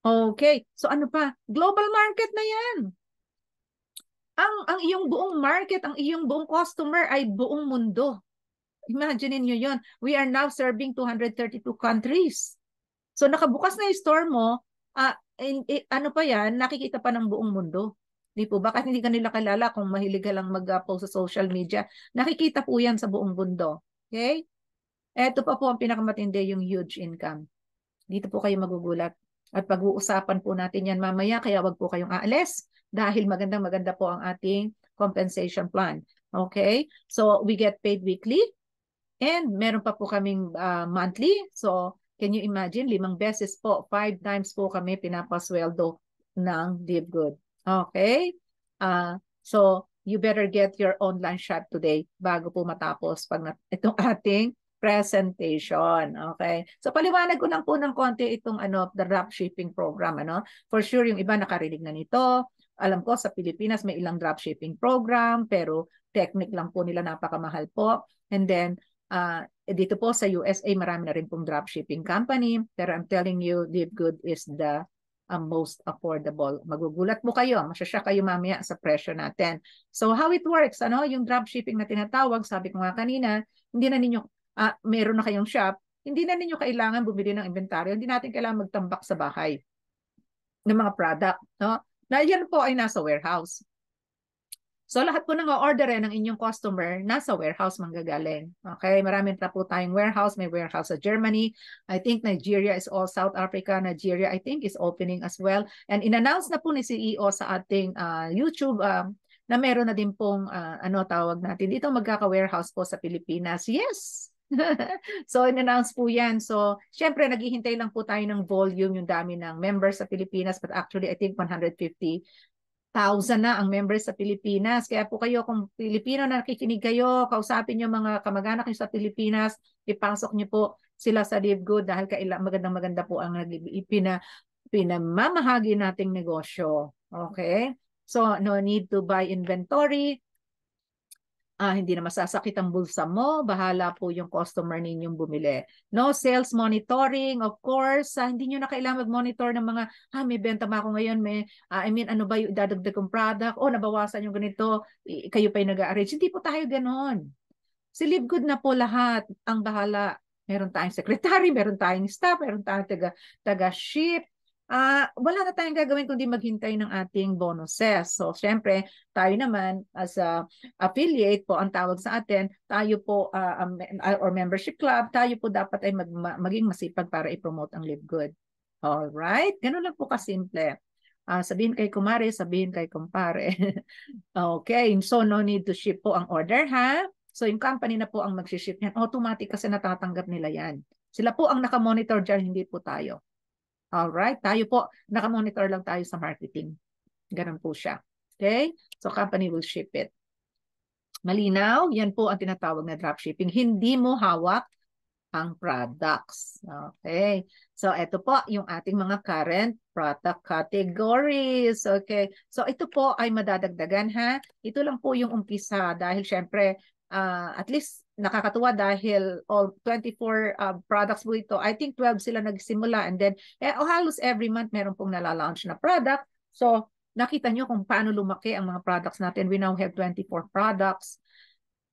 Okay. So ano pa? Global market na yan. Ang iyong buong market, ang iyong buong customer ay buong mundo. Imagine niyo yon. We are now serving 232 countries. So nakabukas na yung store mo, ano pa yan, nakikita pa ng buong mundo. Di po ba? Kahit hindi ka nila kilala kung mahilig ka lang mag-post sa social media, nakikita po yan sa buong mundo. Okay? Ito pa po ang pinakamatindi, yung huge income. Dito po kayo magugulat. At pag-uusapan po natin yan mamaya, kaya wag po kayong aalis dahil magandang-maganda po ang ating compensation plan. Okay? So, we get paid weekly and meron pa po kaming monthly. So, can you imagine? 5 beses po, 5 times po kami pinapasweldo ng Live Good. Okay? So, you better get your online shop today bago po matapos itong ating presentation. Okay? So paliwanag ko lang po ng konti itong the dropshipping program. For sure yung iba nakarinig na nito. Alam ko sa Pilipinas may ilang dropshipping program pero technique lang po nila, napakamahal po. And then dito po sa USA marami na rin pong dropshipping company, pero I'm telling you, Live Good is the most affordable. Magugulat mo kayo, masyasya kayo mamaya sa presyo natin. So how it works, yung dropshipping na tinatawag, sabi ko nga kanina, hindi na ninyo meron na kayong shop, hindi na ninyo kailangan bumili ng inventaryo, hindi natin kailangan magtambak sa bahay ng mga product, no? Na yan po ay nasa warehouse. So lahat po ng order ng inyong customer nasa warehouse manggagaling. Okay, marami na po tayong warehouse, may warehouse sa Germany. I think Nigeria is all South Africa. Nigeria I think is opening as well. And in-announce na po ni CEO sa ating YouTube na meron na din pong tawag natin dito, magkaka-warehouse po sa Pilipinas. Yes. So in-announce po yan. So syempre naghihintay lang po tayo ng volume, yung dami ng members sa Pilipinas, but actually I think 150,000 na ang members sa Pilipinas. Kaya po kayo, kung Pilipino na nakikinig kayo, kausapin nyo mga kamag-anak nyo sa Pilipinas, ipasok nyo po sila sa Live Good dahil magandang-maganda po ang pinamamahagi nating negosyo. Okay? So, no need to buy inventory. Hindi na masasakit ang bulsa mo, bahala po yung customer ninyong bumili. No sales monitoring, of course, hindi nyo na kailangan mag-monitor ng mga, may benta ba ako ngayon, ano ba yung idadagdag kong product, nabawasan yung ganito, kayo pa yung nag-arrange. Hindi po tayo ganon. Si Live Good na po lahat ang bahala. Meron tayong secretary, meron tayong staff, meron tayong taga-ship, wala na tayong gagawin kundi maghintay ng ating bonuses. So, syempre, tayo naman as a affiliate po, ang tawag sa atin, tayo po, or membership club, tayo po dapat ay maging masipag para i-promote ang Live Good. Alright? Ganun lang po kasimple. Sabihin kay kumare, sabihin kay kumpare. Okay, so no need to ship po ang order, ha? So yung company na po ang mag-ship yan. Automatic kasi natatanggap nila yan. Sila po ang nakamonitor dyan, hindi po tayo. Alright, tayo po, nakamonitor lang tayo sa marketing. Ganun po siya. Okay? So company will ship it. Malinaw? Yan po ang tinatawag na dropshipping. Hindi mo hawak ang products. Okay. So ito po yung ating mga current product categories. Okay. So ito po ay madadagdagan, ha. Ito lang po yung umpisa dahil syempre at least nakakatuwa dahil all 24 products po ito. I think 12 sila nagsimula and then halos every month meron pong nalalaunch na product. So nakita nyo kung paano lumaki ang mga products natin. We now have 24 products.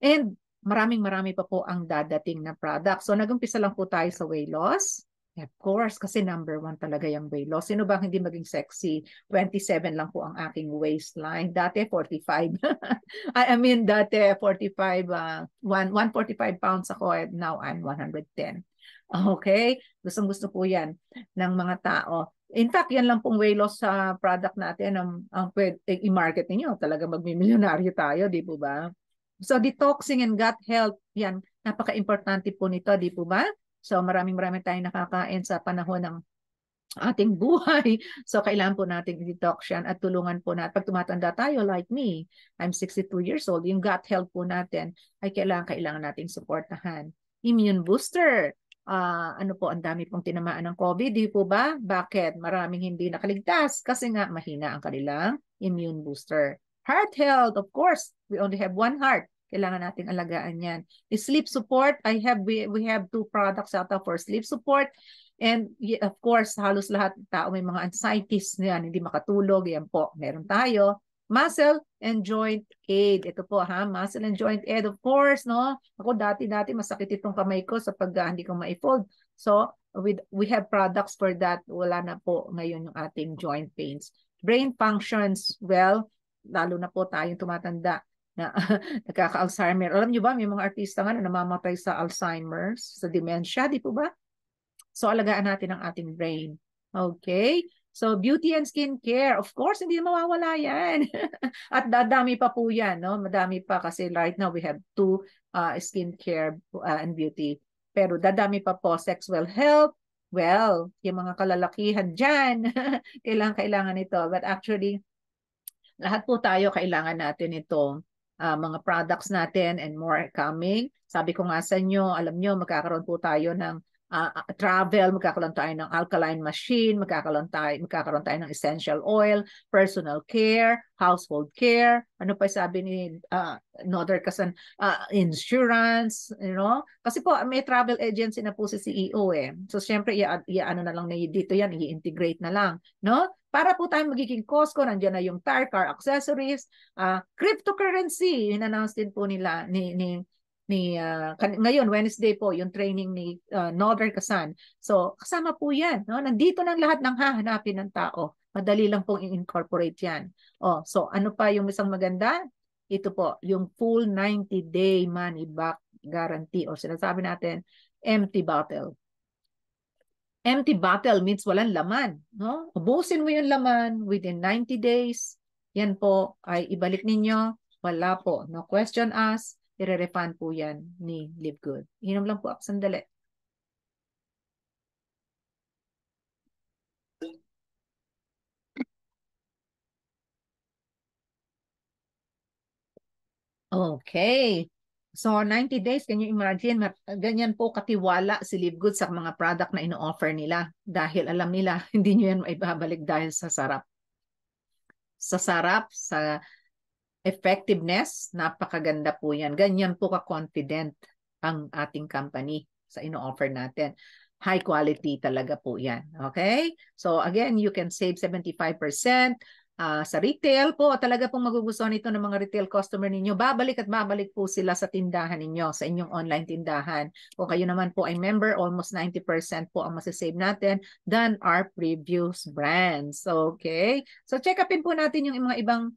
And marami pa po ang dadating na product. So nag-umpisa lang po tayo sa weight loss. Of course, kasi number 1 talaga yung weight loss. Sino bang hindi maging sexy? 27 lang po ang aking waistline. Dati 45. I mean, dati 45, 145 pounds ako. Now I'm 110. Okay? Gustong-gusto po yan ng mga tao. In fact, yan lang pong weight loss sa product natin ang i-market ninyo. Talaga magmimilyonaryo tayo, di po ba? So detoxing and gut health, yan, napaka-importante po nito, di po ba? So maraming tayong nakakain sa panahon ng ating buhay. So kailangan po natin i-detox yan at tulungan po natin. Pag tumatanda tayo, like me, I'm 62 years old, yung gut health po natin ay kailangan nating suportahan. Immune booster. Ano po, ang dami pong tinamaan ng COVID, di po ba? Bakit? Maraming hindi nakaligtas kasi nga mahina ang kanilang immune booster. Heart health, of course, we only have one heart. Kailangan nating alagaan yan. Sleep support, we have 2 products out for sleep support. And of course, halos lahat ng tao may mga anxieties yan, hindi makatulog, yan po, meron tayo. Muscle and joint aid. Ito po ha, muscle and joint aid, of course, no? Ako dati masakit itong kamay ko sa pag hindi ko ma-fold. So, we have products for that. Wala na po ngayon yung ating joint pains. Brain functions, well, lalo na po tayong tumatanda na nagkaka-Alzheimer. Alam niyo ba, may mga artista nga na namamatay sa Alzheimer's, sa dementia, di po ba? So, alagaan natin ang ating brain. Okay? So, beauty and skincare, of course, hindi mawawala yan. At dadami pa po yan, no? Madami pa kasi right now we have 2 skincare and beauty. Pero dadami pa po, sexual health. Well, yung mga kalalakihan dyan, kailangan ito. But actually, lahat po tayo kailangan natin itong mga products natin and more coming. Sabi ko nga sa inyo, alam nyo, magkakaroon po tayo ng travel, magkakaroon tayo ng alkaline machine, magkakaroon tayo ng essential oil, personal care, household care, ano pa sabi ni Noder Kasan, insurance, you know? Kasi po may travel agency na po si CEO eh. So syempre ano na lang dito yan, i-integrate na lang, no? Para po tayo magiging Costco, nandiyan na yung tire, car accessories, cryptocurrency, in-announce din po nila ngayon, Wednesday po, yung training ni Noder Kasan. So, kasama po yan. No? Nandito ng lahat ng hahanapin ng tao. Madali lang pong i-incorporate yan. So, ano pa yung isang maganda? Ito po, yung full 90-day money back guarantee o sinasabi natin, empty bottle. Empty bottle means walang laman. No? Ubusin mo yung laman within 90 days. Yan po ay ibalik ninyo. Wala po. No question asked. I-refund po yan ni Live Good. Inom lang po ako sandali. Okay. So, 90 days, can you imagine, ganyan po katiwala si Live Good sa mga product na ino-offer nila dahil alam nila, hindi nyo yan maibabalik dahil sa sarap. Sa sarap, sa effectiveness, napakaganda po yan. Ganyan po ka-confident ang ating company sa ino-offer natin. High quality talaga po yan. Okay? So again, you can save 75%. sa retail po, talaga pong magugustuhan ito ng mga retail customer ninyo. Babalik at babalik po sila sa tindahan ninyo, sa inyong online tindahan. Kung kayo naman po ay member, almost 90% po ang masasave natin than our previous brands. Okay? So check upin po natin yung mga ibang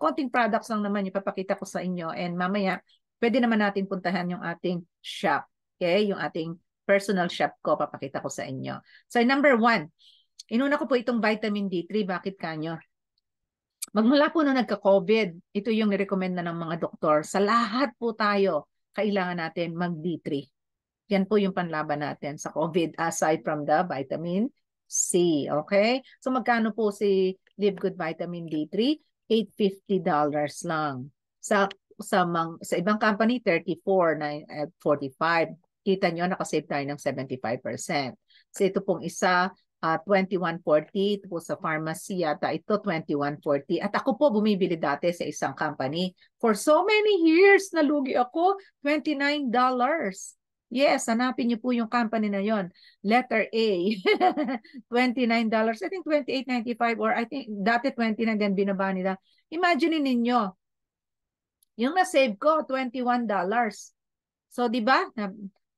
konting products lang naman yung papakita ko sa inyo. And mamaya, pwede naman natin puntahan yung ating shop. Okay? Yung ating personal shop ko, papakita ko sa inyo. So number 1, inuna ko po itong vitamin D3. Bakit kanyo? Magmula po nung nagka-COVID, ito yung nirecommend na ng mga doktor. Sa lahat po tayo, kailangan natin mag-D3. Yan po yung panlaban natin sa COVID aside from the vitamin C. Okay? So magkano po si Live Good Vitamin D3? $850 lang. Sa ibang company, 34, 45. Kita nyo, nakasave tayo ng 75%. So ito pong isa, 2140. Ito po sa pharmacy yata. Ito 2140. At ako po bumibili dati sa isang company. For so many years, nalugi ako. $29. Yes, hanapin niyo po yung company na yon. Letter A. $29. I think $28.95 or I think dati 29 din binaba nila. Imagine ninyo, yung na-save ko, $21. So, di ba?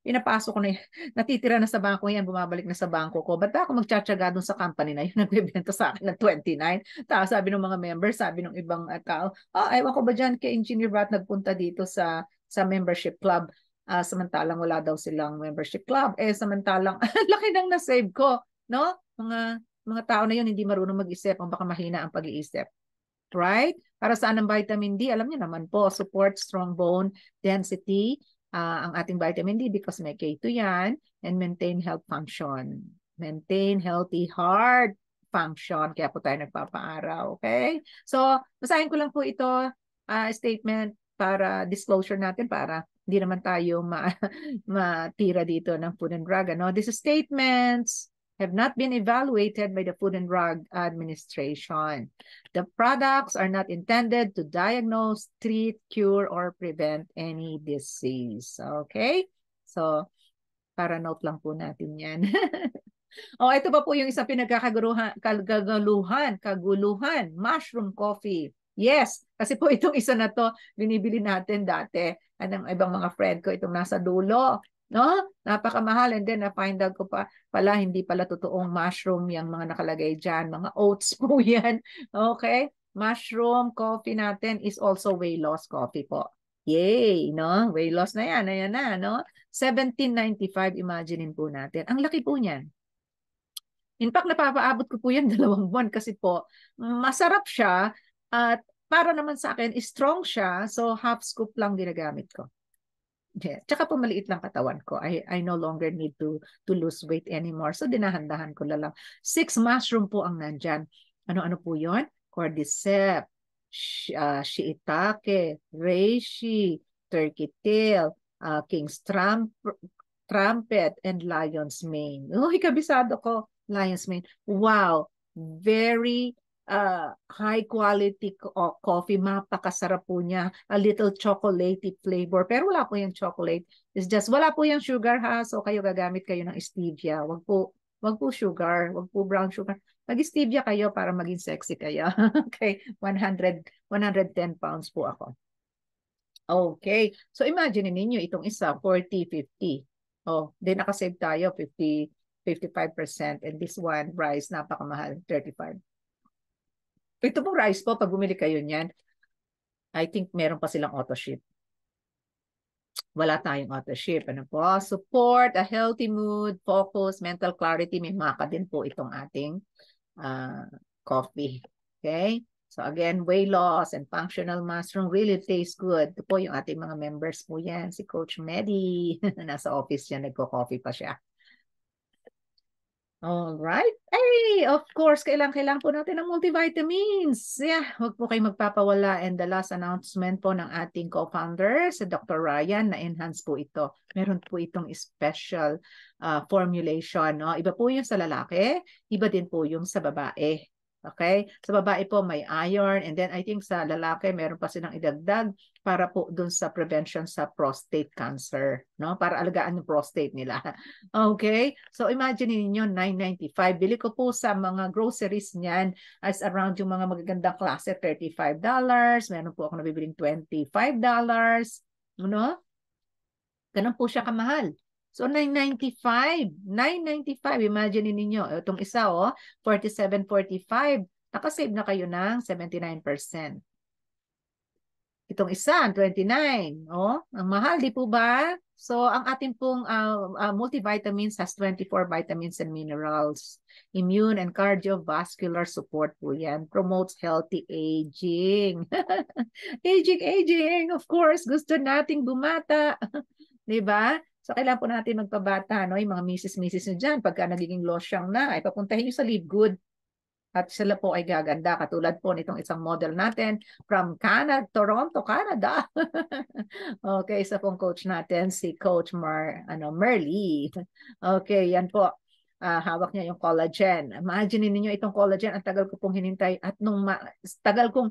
Pinapasok ko na yan. Natitira na sa bangko yan, bumabalik na sa bangko ko. Ba't ako magtsatsaga dun sa company na yun, nagbibenta sa akin ng 29? Tapos sabi ng mga members, sabi ng ibang tao, ewan ko ba dyan kay Engineer Bat nagpunta dito sa membership club. Samantalang wala daw silang membership club. Samantalang, laki nang na-save ko. No? Mga tao na yun, hindi marunong mag-isip, ang baka mahina ang pag-iisip. Right? Para saan ang vitamin D? Alam niyo naman po, support strong bone density, ang ating vitamin D because may K2 yan, and maintain health function. Maintain healthy heart function. Kaya po tayo nagpapaaraw. Okay? So, basahin ko lang po ito, statement para disclosure natin para hindi naman tayo matira dito ng Food and Drug. Ano? These statements have not been evaluated by the Food and Drug Administration. The products are not intended to diagnose, treat, cure, or prevent any disease. Okay? So, para note lang po natin yan. Ito pa po yung isang kaguluhan, mushroom coffee. Yes, kasi po itong isa na to, binibili natin dati. Anong ibang mga friend ko, itong nasa dulo. No? Napakamahal. And then, na-find out ko pala, hindi pala totoong mushroom yung mga nakalagay dyan. Mga oats po yan. Okay? Mushroom coffee natin is also weight loss coffee po. Yay! No? Weight loss na yan. Ayan na, no? $17.95, imaginein po natin. Ang laki po niyan. In fact, napapaabot ko po yan 2 buwan kasi po, masarap siya at para naman sa akin, strong siya. So, half scoop lang ginagamit ko. Yeah. Tsaka po maliit lang katawan ko. I no longer need to lose weight anymore. So dinahandahan ko lang. 6 mushroom po ang nandyan. Ano-ano po yun? Cordyceps, shiitake, reishi, turkey tail, king's trumpet, and lion's mane. Uy, kabisado ko. Lion's mane. Wow. Very high quality coffee, mapakasarap po niya. A little chocolatey flavor. Pero wala po yung chocolate. It's just, wala po yung sugar ha. So kayo gagamit kayo ng stevia. Wag po sugar. Wag po brown sugar. Mag-stevia kayo para maging sexy kayo. Okay. 110 pounds po ako. Okay. So imagine ninyo itong isa, 40, 50. Then nakasave tayo 55%. And this one, rice, napakamahal, 35. Ito pong rice po, pag bumili kayo niyan, I think meron pa silang auto ship. Wala tayong auto ship. Ano po? Support a healthy mood, focus, mental clarity. May maka din po itong ating coffee. Okay? So again, weight loss and functional mushroom really tastes good. Ito po yung ating mga members po yan. Si Coach Medi. Nasa office yan, nagko-coffee pa siya. Alright. Hey, of course, kailangan po natin ng multivitamins. Yeah, huwag po kayo magpapawala. And the last announcement po ng ating co-founder, si Dr. Ryan, na-enhance po ito. Meron po itong special formulation. No? Iba po yung sa lalaki, iba din po yung sa babae. Okay? Sa babae po may iron, and then I think sa lalaki meron pa silang idagdag para po dun sa prevention sa prostate cancer, no? Para alagaan yung prostate nila. Okay? So imagine niyo 995. Bili ko po sa mga groceries niyan as around yung mga magagandang klase $35. Meron po ako nabibiling $25. No? Ganun po siya kamahal. So 995, 995. Imagine niyo, itong isa 47.45. Nakasave na kayo ng 79%. Itong isa, 29. Ang mahal, di po ba? So ang ating pong multivitamins has 24 vitamins and minerals. Immune and cardiovascular support po yan. Promotes healthy aging. Aging. Of course, gusto nating bumata. Di ba? So, kailangan po natin magpabata, no? Yung mga misis-misis nyo dyan, pagka nagiging losyang na, ay papuntahin nyo sa Live Good. At sila po ay gaganda, katulad po nitong isang model natin from Canada, Toronto, Canada. Okay, isa pong coach natin, si Coach Merly. Okay, yan po. Hawak niya yung collagen. Imagine niyo itong collagen, ang tagal ko pong hinintay at tagal kong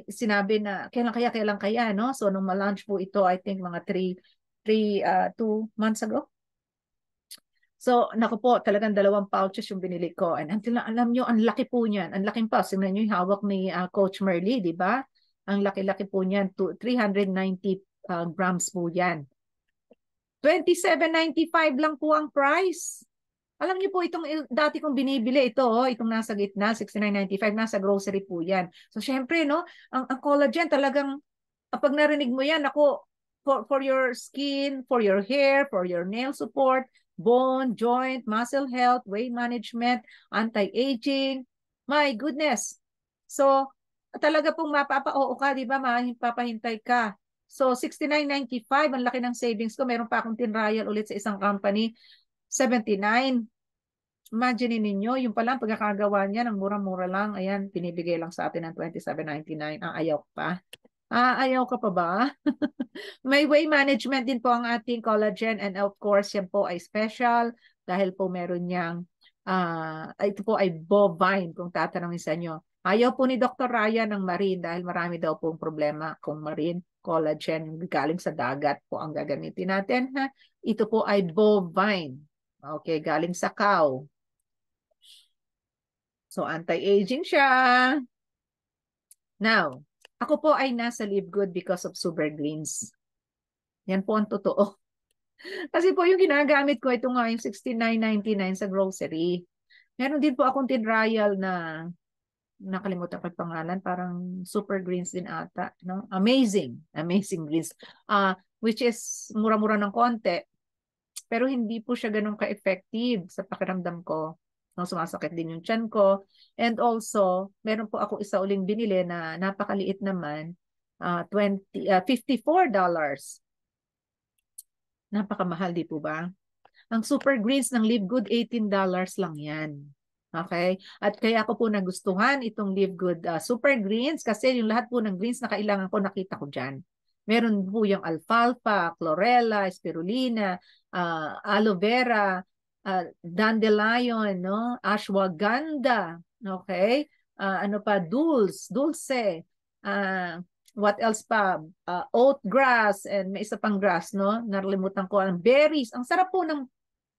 sinabi na kailan kaya, no? So, nung ma-launch po ito, I think mga 2 months ago. So, naku po, talagang 2 pouches yung binili ko. And until na, alam nyo, ang laki po niyan. Ang laking pouch. Tingnan nyo yung hawak ni Coach Merly, di ba? Ang laki-laki po niyan. 390 grams po yan. $27.95 lang po ang price. Alam niyo po, itong dati kong binibili, itong nasa gitna, $69.95, nasa grocery po yan. So, syempre, no, ang collagen talagang, pag narinig mo yan, ako, for your skin, for your hair, for your nail support, bone, joint, muscle health, weight management, anti-aging. My goodness. So, talaga pong mapapa-oo ka, di ba? Mapapahintay ka. So, $69.95, ang laki ng savings ko. Meron pa akong tinrial ulit sa isang company, $79. Imagine ninyo, yung pala ang pagkakagawa niya ng mura-mura lang. Ayan, pinibigay lang sa atin ng $27.99. Ayaw pa. Ayaw ka pa ba? May weight management din po ang ating collagen, and of course, yan po ay special dahil po meron niyang, ito po ay bovine kung tatanungin sa inyo. Ayaw po ni Dr. Ryan ng marine dahil marami daw pong problema kung marine collagen galing sa dagat po ang gagamitin natin. Ha? Ito po ay bovine. Okay, galing sa cow. So, anti-aging siya. Now, ako po ay nasa Live Good because of Super Greens. Yan po ang totoo. Kasi po yung ginagamit ko, ito nga yung $69.99 sa grocery. Meron din po akong tinrial na nakalimutan ko yung pangalan, parang Super Greens din ata. No? Amazing greens. Which is mura-mura ng konti. Pero hindi po siya ganun ka-effective sa pakiramdam ko. Sumasakit din yung tiyan ko. And also, meron po ako isa uling binili na napakaliit naman, $54. Napakamahal, di po ba? Ang Super Greens ng Live Good, $18 lang yan. Okay? At kaya ako po nagustuhan itong Live Good Super Greens kasi yung lahat po ng greens na kailangan ko, nakita ko dyan. Meron po yung alfalfa, chlorella, spirulina, aloe vera, dandelion, no? Ashwagandha, okay? Ano pa? Dulce, what else pa? Oat grass, and may isa pang grass, no? Naralimutan ko ang berries. Ang sarap po ng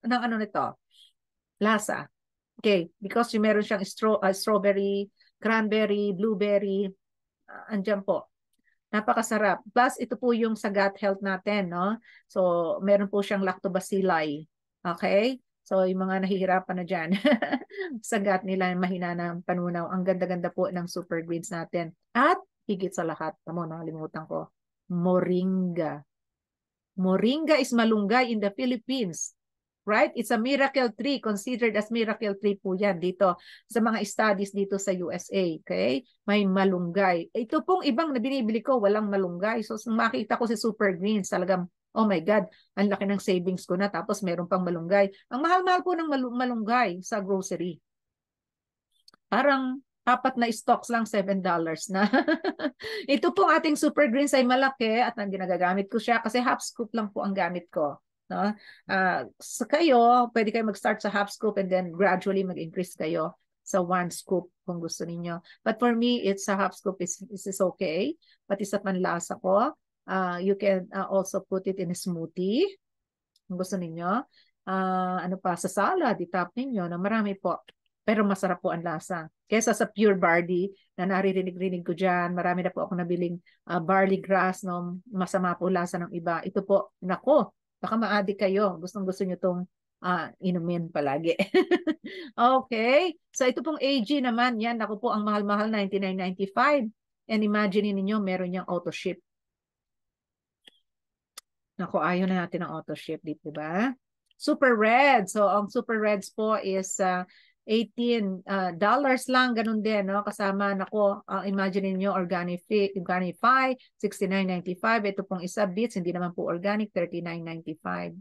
ano nito, lasa. Okay, because yung meron siyang strawberry, cranberry, blueberry, andyan po. Napakasarap. Plus, ito po yung sa gut health natin, no? So, meron po siyang lactobacilli. Okay? So, yung mga nahihirapan na dyan sa gut nila, mahina ng panunaw. Ang ganda-ganda po ng super greens natin. At, higit sa lahat, nakalimutan ko, moringa. Moringa is malunggay in the Philippines. Right? It's a miracle tree, considered as miracle tree po yan dito sa mga studies dito sa USA. Okay? May malunggay. Ito pong ibang na binibili ko, walang malunggay. So, makita ko si Super Greens, talagang, oh my God, ang laki ng savings ko na. Tapos meron pang malunggay. Ang mahal-mahal po ng malunggay sa grocery. Parang 4 na stocks lang, $7 na. Ito pong ating Super Greens ay malaki at ang ginagamit ko siya kasi half scoop lang po ang gamit ko. No? Sa kayo, pwede kayo mag-start sa half scoop and then gradually mag-increase kayo sa 1 scoop kung gusto niyo. But for me, it's a half scoop is okay. Pati sa panlasa ko, you can also put it in a smoothie kung gusto niyo. Ano pa, sa salad, itap ninyo na marami po. Pero masarap po ang lasa. Kesa sa pure barley na naririnig-rinig ko dyan, marami na po ako nabiling barley grass, no? Masama po lasa ng iba. Ito po, nako, baka ma-addict kayo. Gustong-gusto nyo itong inumin palagi. Okay. So ito pong AG naman, yan, ako po ang mahal-mahal, 99.95. And imagine ninyo, meron niyang auto ship. Nako, ayaw na natin ng auto ship, di ba? Super Red. So, ang Super Reds po is $18 lang, ganun din, no? Kasama, nako, imagine niyo Organifi, 69.95. Ito pong isa, Beats, hindi naman po organic, 39.95.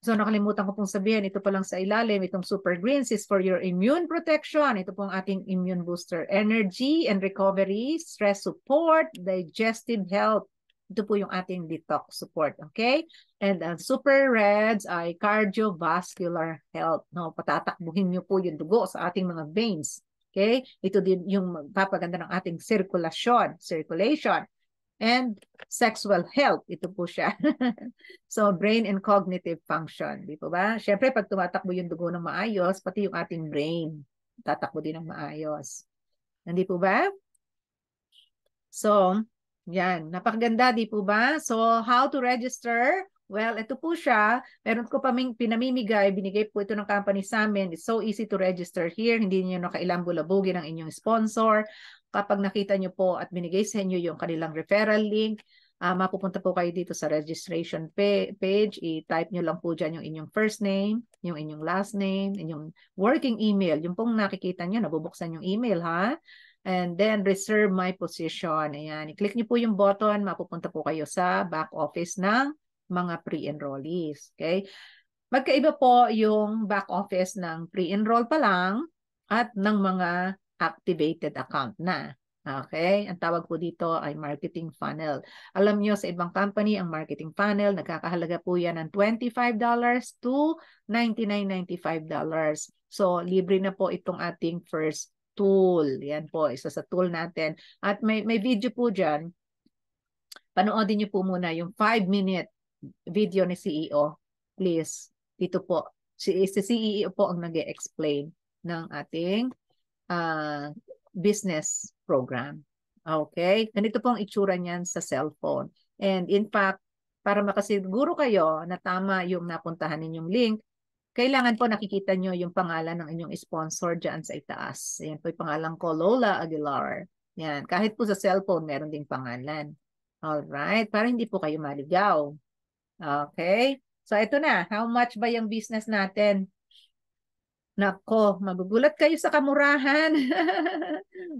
So, nakalimutan ko pong sabihin, ito pa lang sa ilalim, itong Super Greens is for your immune protection. Ito pong ating immune booster. Energy and recovery, stress support, digestive health. Ito po yung ating detox support, okay? And Super Reds ay cardiovascular health. No, patatakbuhin niyo po yung dugo sa ating mga veins. Okay? Ito din yung magpapaganda ng ating circulation. And sexual health, ito po siya. So, brain and cognitive function, di po ba? Siyempre, pag tumatakbo yung dugo ng maayos, pati yung ating brain, tatakbo din ng maayos. Hindi po ba? So, yan. Napakaganda, di po ba? So, how to register? Well, ito po siya. Meron ko pinamimigay. Binigay po ito ng company sa amin. It's so easy to register here. Hindi niyo na kailangang bulabugin ang inyong sponsor. Kapag nakita niyo po at binigay sa inyo yung kanilang referral link, mapupunta po kayo dito sa registration page. I-type nyo lang po dyan yung inyong first name, yung inyong last name, inyong working email. Yung pong nakikita nyo, nabubuksan yung email, ha? And then reserve my position. Ayan, i-click niyo po yung button, mapupunta po kayo sa back office ng mga pre-enrollees. Okay? Magkaiba po yung back office ng pre-enroll pa lang at ng mga activated account na. Okay? Ang tawag po dito ay marketing funnel. Alam nyo, sa ibang company, ang marketing funnel, nagkakahalaga po yan ng $25 to $99.95. So, libre na po itong ating first tool. Yan po, isa sa tool natin. At may video po dyan. Panoodin nyo po muna yung 5-minute video ni CEO. Please, dito po. Si CEO po ang nag-explain ng ating business program. Okay? Ganito pong itsura niyan sa cellphone. And in fact, para makasiguro kayo na tama yung napuntahan ninyong link, kailangan po nakikita nyo yung pangalan ng inyong sponsor dyan sa itaas. Yan po yung pangalan ko, Lola Aguilar. Yan. Kahit po sa cellphone, meron ding pangalan. Alright? Para hindi po kayo maligaw. Okay? So, ito na. How much ba yung business natin? Nako, magugulat kayo sa kamurahan.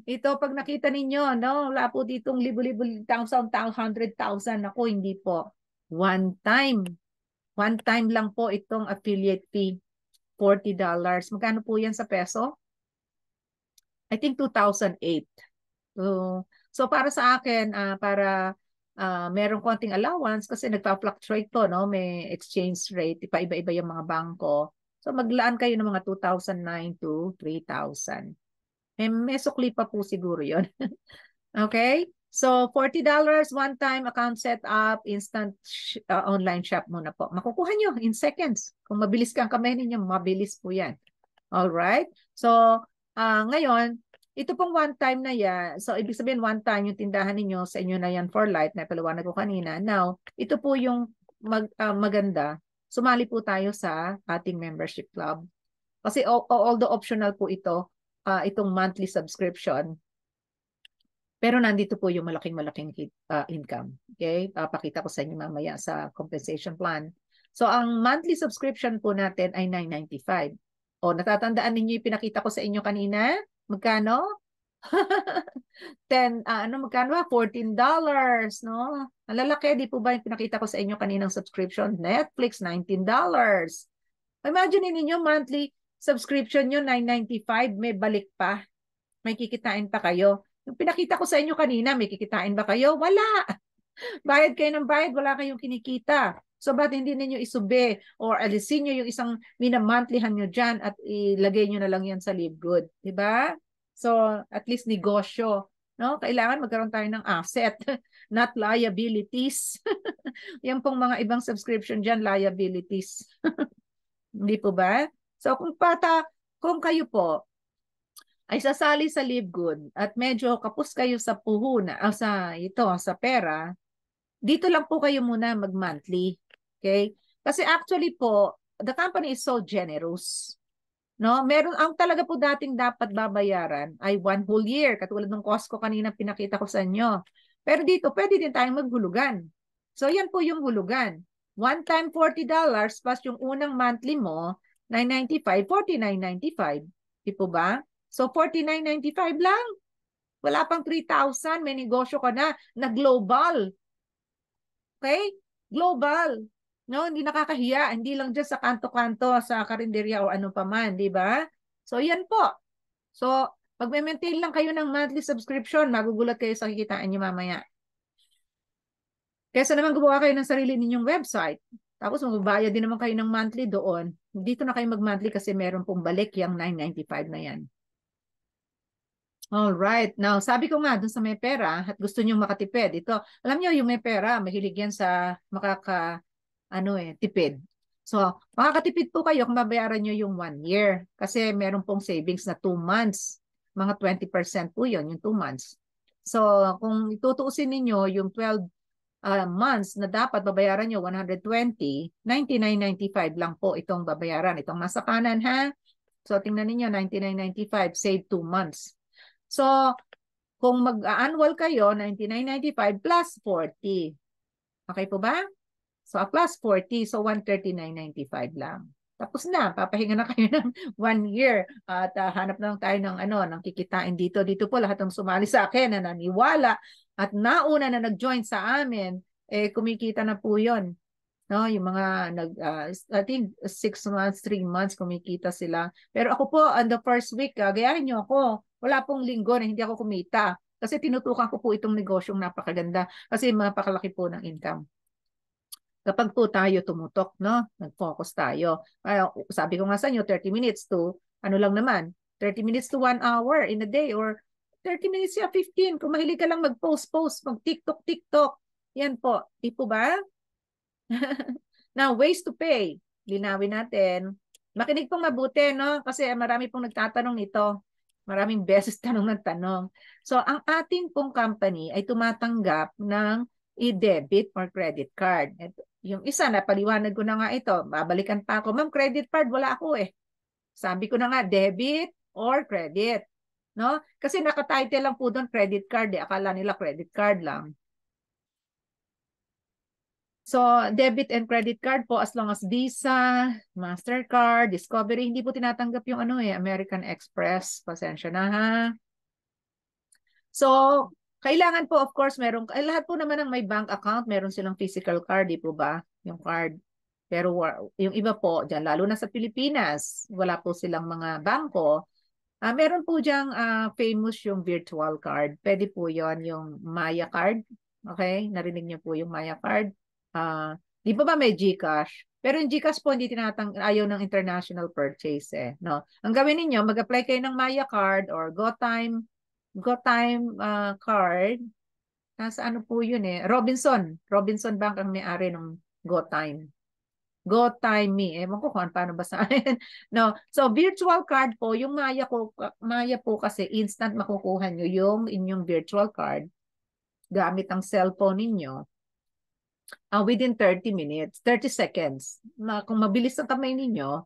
Ito, pag nakita ninyo, no? Wala po ditong libo-libo, 100,000. Ako, hindi po. One time lang po itong affiliate fee. $40. Magkano po yan sa peso? I think 2008. So para sa akin, para merong konting allowance kasi nagpa-fluctuate to, no? May exchange rate, iba-iba yung mga bangko. So maglaan kayo ng mga 2009 to 3,000. May sukli pa po siguro yon. Okay? So $40 one-time account setup, instant online shop muna po. Makukuha nyo in seconds. Kung mabilis kang kamay ninyo, mabilis po yan. Alright? So ngayon, ito pong one-time na yan. So ibig sabihin one-time yung tindahan ninyo sa inyo na yan for life na paliwanag ko kanina. Now, ito po yung maganda. Sumali po tayo sa ating membership club. Kasi although optional po ito, itong monthly subscription, pero nandito po yung malaking income. Okay? Papakita ko sa inyo mamaya sa compensation plan. So, ang monthly subscription po natin ay $9.95. O, natatandaan ninyo yung pinakita ko sa inyo kanina? Magkano? Magkano ba? $14, no? Ang lalaki, di po ba yung pinakita ko sa inyo kaninang subscription? Netflix, $19. Imagine ninyo, monthly subscription nyo, $9.95, may balik pa. May kikitain pa kayo. Yung pinakita ko sa inyo kanina, may kikitain ba kayo? Wala. Bayad kayo ng bayad, wala kayong kinikita. So, ba't hindi ninyo isubi or alisin nyo yung isang minamonthlyhan nyo dyan at ilagay nyo na lang yan sa Livegood. Diba? So, at least negosyo. No? Kailangan magkaroon tayo ng asset, not liabilities. Yan pong mga ibang subscription dyan, liabilities. Hindi po ba? So, kung kayo po ay sasali sa Livegood at medyo kapos kayo sa puhunan, sa pera, dito lang po kayo muna mag-monthly. Okay? Kasi actually po, the company is so generous. No? Meron ang talaga po dating dapat babayaran ay 1 whole year, katulad ng Costco kanina pinakita ko sa inyo. Pero dito, pwede din tayong maghulugan. So, yan po yung hulugan. One time $40 plus yung unang monthly mo, $995, $49.95. Di po ba? So, $49.95 lang. Wala pang 3,000, may negosyo ka na global. Okay? Global. No, hindi nakakahiya, hindi lang dyan sa kanto-kanto, sa karinderya o ano pa man, di ba? So, yan po. So, pag maintain lang kayo ng monthly subscription, magugulat kayo sa kikitain nyo mamaya. Kesa naman gumawa kayo ng sarili ninyong website. Tapos magbabayad din naman kayo ng monthly doon. Dito na kayo mag-monthly kasi meron pong balik yung $995 na yan. All right. Now, sabi ko nga dun sa may pera at gusto niyo makatipid. Ito, alam niyo yung may pera, mahilig yan sa tipid. So, makakatipid po kayo kung babayaran niyo yung 1 year. Kasi meron pong savings na 2 months. Mga 20% po yun, yung 2 months. So, kung itutuusin ninyo yung 12 months na dapat babayaran nyo 120, $99.95 lang po itong babayaran. Itong nasa kanan ha. So, tingnan ninyo, $99.95, save 2 months. So, kung mag-annual kayo, $99.95 plus 40. Okay po ba? So, plus 40, so $139.95 lang. Tapos na, papahinga na kayo ng 1 year at hanap na lang tayo ng kikitain dito. Dito po lahat ng sumali sa akin na naniwala at nauna na nag-join sa amin, kumikita na po yun. No, yung mga I think 6 months, 3 months kumikita sila. Pero ako po, on the first week, gayahin nyo ako. Wala pong linggo na hindi ako kumita. Kasi tinutukan ko po itong negosyong napakaganda. Kasi mapakalaki po ng income. Kapag po tayo tumutok, no? Nag-focus tayo. Sabi ko nga sa inyo, 30 minutes to, ano lang naman, 30 minutes to 1 hour in a day or 30 minutes ya 15. Kung mahilig ka lang mag-post, mag-TikTok. Yan po. Di po ba? Now, ways to pay. Linawin natin. Makinig pong mabuti, no? Kasi marami pong nagtatanong nito. Maraming beses tanong ng tanong. So, ang ating pong company ay tumatanggap ng i-debit or credit card. Yung isa, napaliwanag ko na nga ito. Babalikan pa ako. Ma'am, credit card, wala ako eh. Sabi ko na nga, debit or credit. No? Kasi nakatitle lang po doon credit card eh. Akala nila credit card lang. So, debit and credit card po as long as Visa, Mastercard, Discovery, hindi po tinatanggap yung American Express. Pasensya na ha. So, kailangan po of course lahat po naman ng may bank account, meron silang physical card, di po ba? Yung card. Pero yung iba po, dyan, lalo na sa Pilipinas, wala po silang mga bangko. Meron po diyang famous yung virtual card. Pwede po yon yung Maya card. Okay? Narinig niyo po yung Maya card. Di ba may GCash? Pero yung GCash po hindi ayaw ng international purchase eh, no? Ang gawin niyo, mag-apply kayo ng Maya card or GoTime card. Nasa ano po yun eh? Robinson Bank ang may-ari ng GoTime. GoTime Me. Ewan ko kung paano ba sa akin. No. So, virtual card po, yung Maya po kasi instant makukuha nyo yung inyong virtual card gamit ang cellphone ninyo. Within 30 minutes, 30 seconds. Kung mabilis ang kamay ninyo,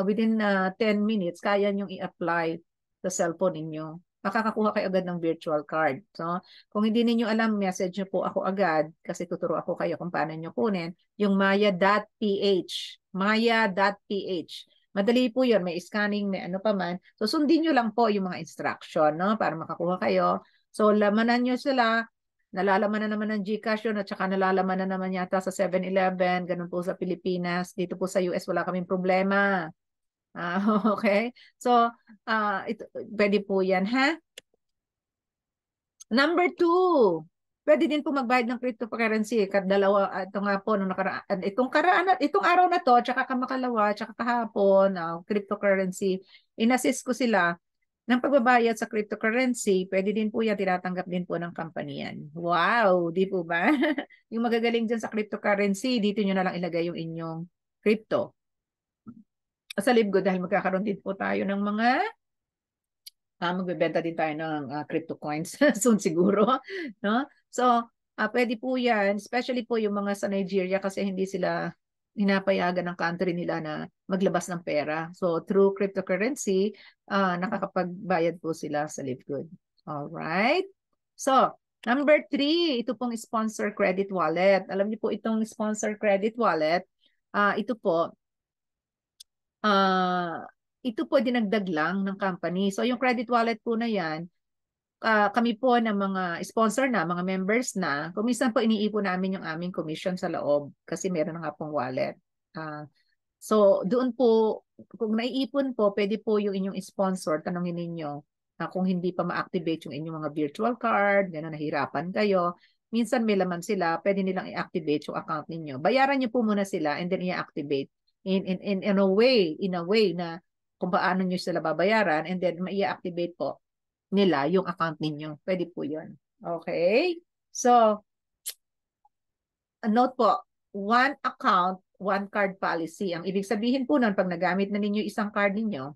within 10 minutes, kaya nyong i-apply sa cellphone ninyo. Makakakuha kayo agad ng virtual card. So, kung hindi ninyo alam, message nyo po ako agad kasi tuturo ako kayo kung paano nyo kunin yung maya.ph. Maya.ph. Madali po yun. May scanning, may ano pa man. So, sundin nyo lang po yung mga instruction, no? Para makakuha kayo. So, lamanan nyo sila. Nalalaman na naman ng GCash yun at saka nalalaman na naman yata sa 7-Eleven, ganun po sa Pilipinas. Dito po sa US wala kaming problema. Okay? So, pwede po yan, ha? Number 2, Pwede din po magbayad ng cryptocurrency. Dalawa, ito nga po, nung nakaraan, itong araw na to, tsaka kamakalawa, tsaka kahapon, cryptocurrency, inassist ko sila ng pagbabayad sa cryptocurrency. Pwede din po yan, tinatanggap din po ng company yan. Wow, di po ba? Yung magagaling dyan sa cryptocurrency, dito nyo na lang ilagay yung inyong crypto. Sa Libgo, dahil magkakaroon din po tayo ng mga magbebenta din tayo ng crypto coins soon siguro, no? So, pwede po 'yan, especially po yung mga sa Nigeria kasi hindi sila hinapayagan ng country nila na maglabas ng pera. So, through cryptocurrency, nakakapagbayad po sila sa Livegood. All right? So, number 3, ito pong sponsor credit wallet. Alam niyo po itong sponsor credit wallet, ito po ito po dinagdag lang ng company. So yung credit wallet po na yan, kami po ng mga sponsor na, mga members na, kuminsan po iniipon namin yung aming commission sa loob kasi meron na nga pong wallet. So doon po, kung naiipon po, pwede po yung inyong sponsor, tanongin ninyo kung hindi pa ma-activate yung inyong mga virtual card, gano'n, nahirapan kayo. Minsan may laman sila, pwede nilang i-activate yung account ninyo. Bayaran niyo po muna sila and then i-activate in a way na kung paano nyo sila babayaran and then ma-activate po nila yung account ninyo. Pwede po yun. Okay? So, note po, one account, one card policy. Ang ibig sabihin po nun, pag nagamit na ninyo isang card ninyo,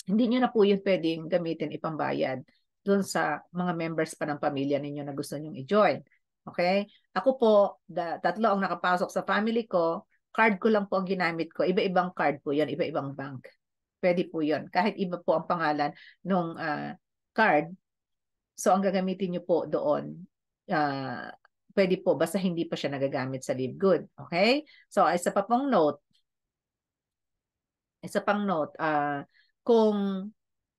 hindi nyo na po yun pwedeng gamitin ipambayad doon sa mga members pa ng pamilya ninyo na gusto nyong i-join. Okay? Ako po, tatlo ang nakapasok sa family ko, card ko lang po ang ginamit ko. Iba-ibang card po yun, iba-ibang bank. Pwede po yun. Kahit iba po ang pangalan ng card, so ang gagamitin nyo po doon, pwede po, basta hindi pa siya nagagamit sa Livegood. Okay? So, isa pang note, kung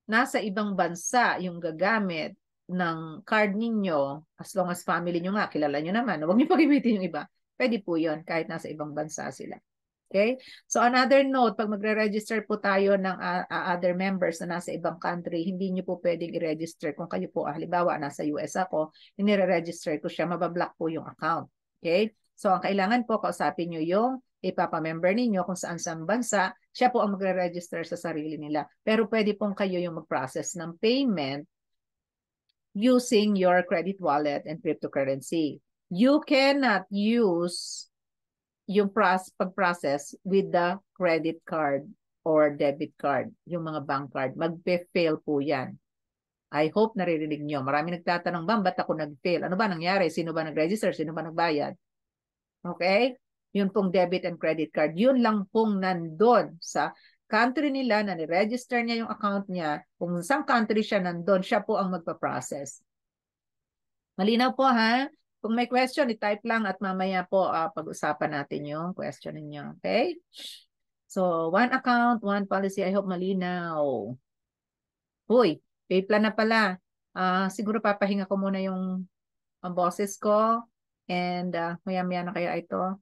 nasa ibang bansa yung gagamit ng card ninyo, as long as family nyo nga, kilala nyo naman, huwag nyo pag-imitin yung iba. Pwede po yun, kahit nasa ibang bansa sila. Okay? So another note, pag magre-register po tayo ng other members na nasa ibang country, hindi nyo po pwedeng i-register. Kung kayo po, halimbawa, nasa US ako, nire-register ko siya, mabablock po yung account. Okay? So ang kailangan po, kausapin nyo yung ipapa-member ninyo kung saan bansa, siya po ang magre-register sa sarili nila. Pero pwede pong kayo yung mag-process ng payment using your credit wallet and cryptocurrency. You cannot use yung pag-process with the credit card or debit card, yung mga bank card. Mag-fail po yan. I hope naririnig nyo. Marami nagtatanong, ba't ako nag-fail? Ano ba nangyari? Sino ba nag-register? Sino ba nagbayad? Okay? Yun pong debit and credit card. Yun lang pong nandun sa country nila na ni-register niya yung account niya. Kung isang country siya nandun, siya po ang magpa-process. Malinaw po ha? Kung may question, i-type lang at mamaya po pag-usapan natin yung question ninyo. Okay? So, one account, one policy. I hope malinaw. Uy, pay plan na pala. Siguro papahinga ko muna yung boses ko. And maya-maya na kaya ito.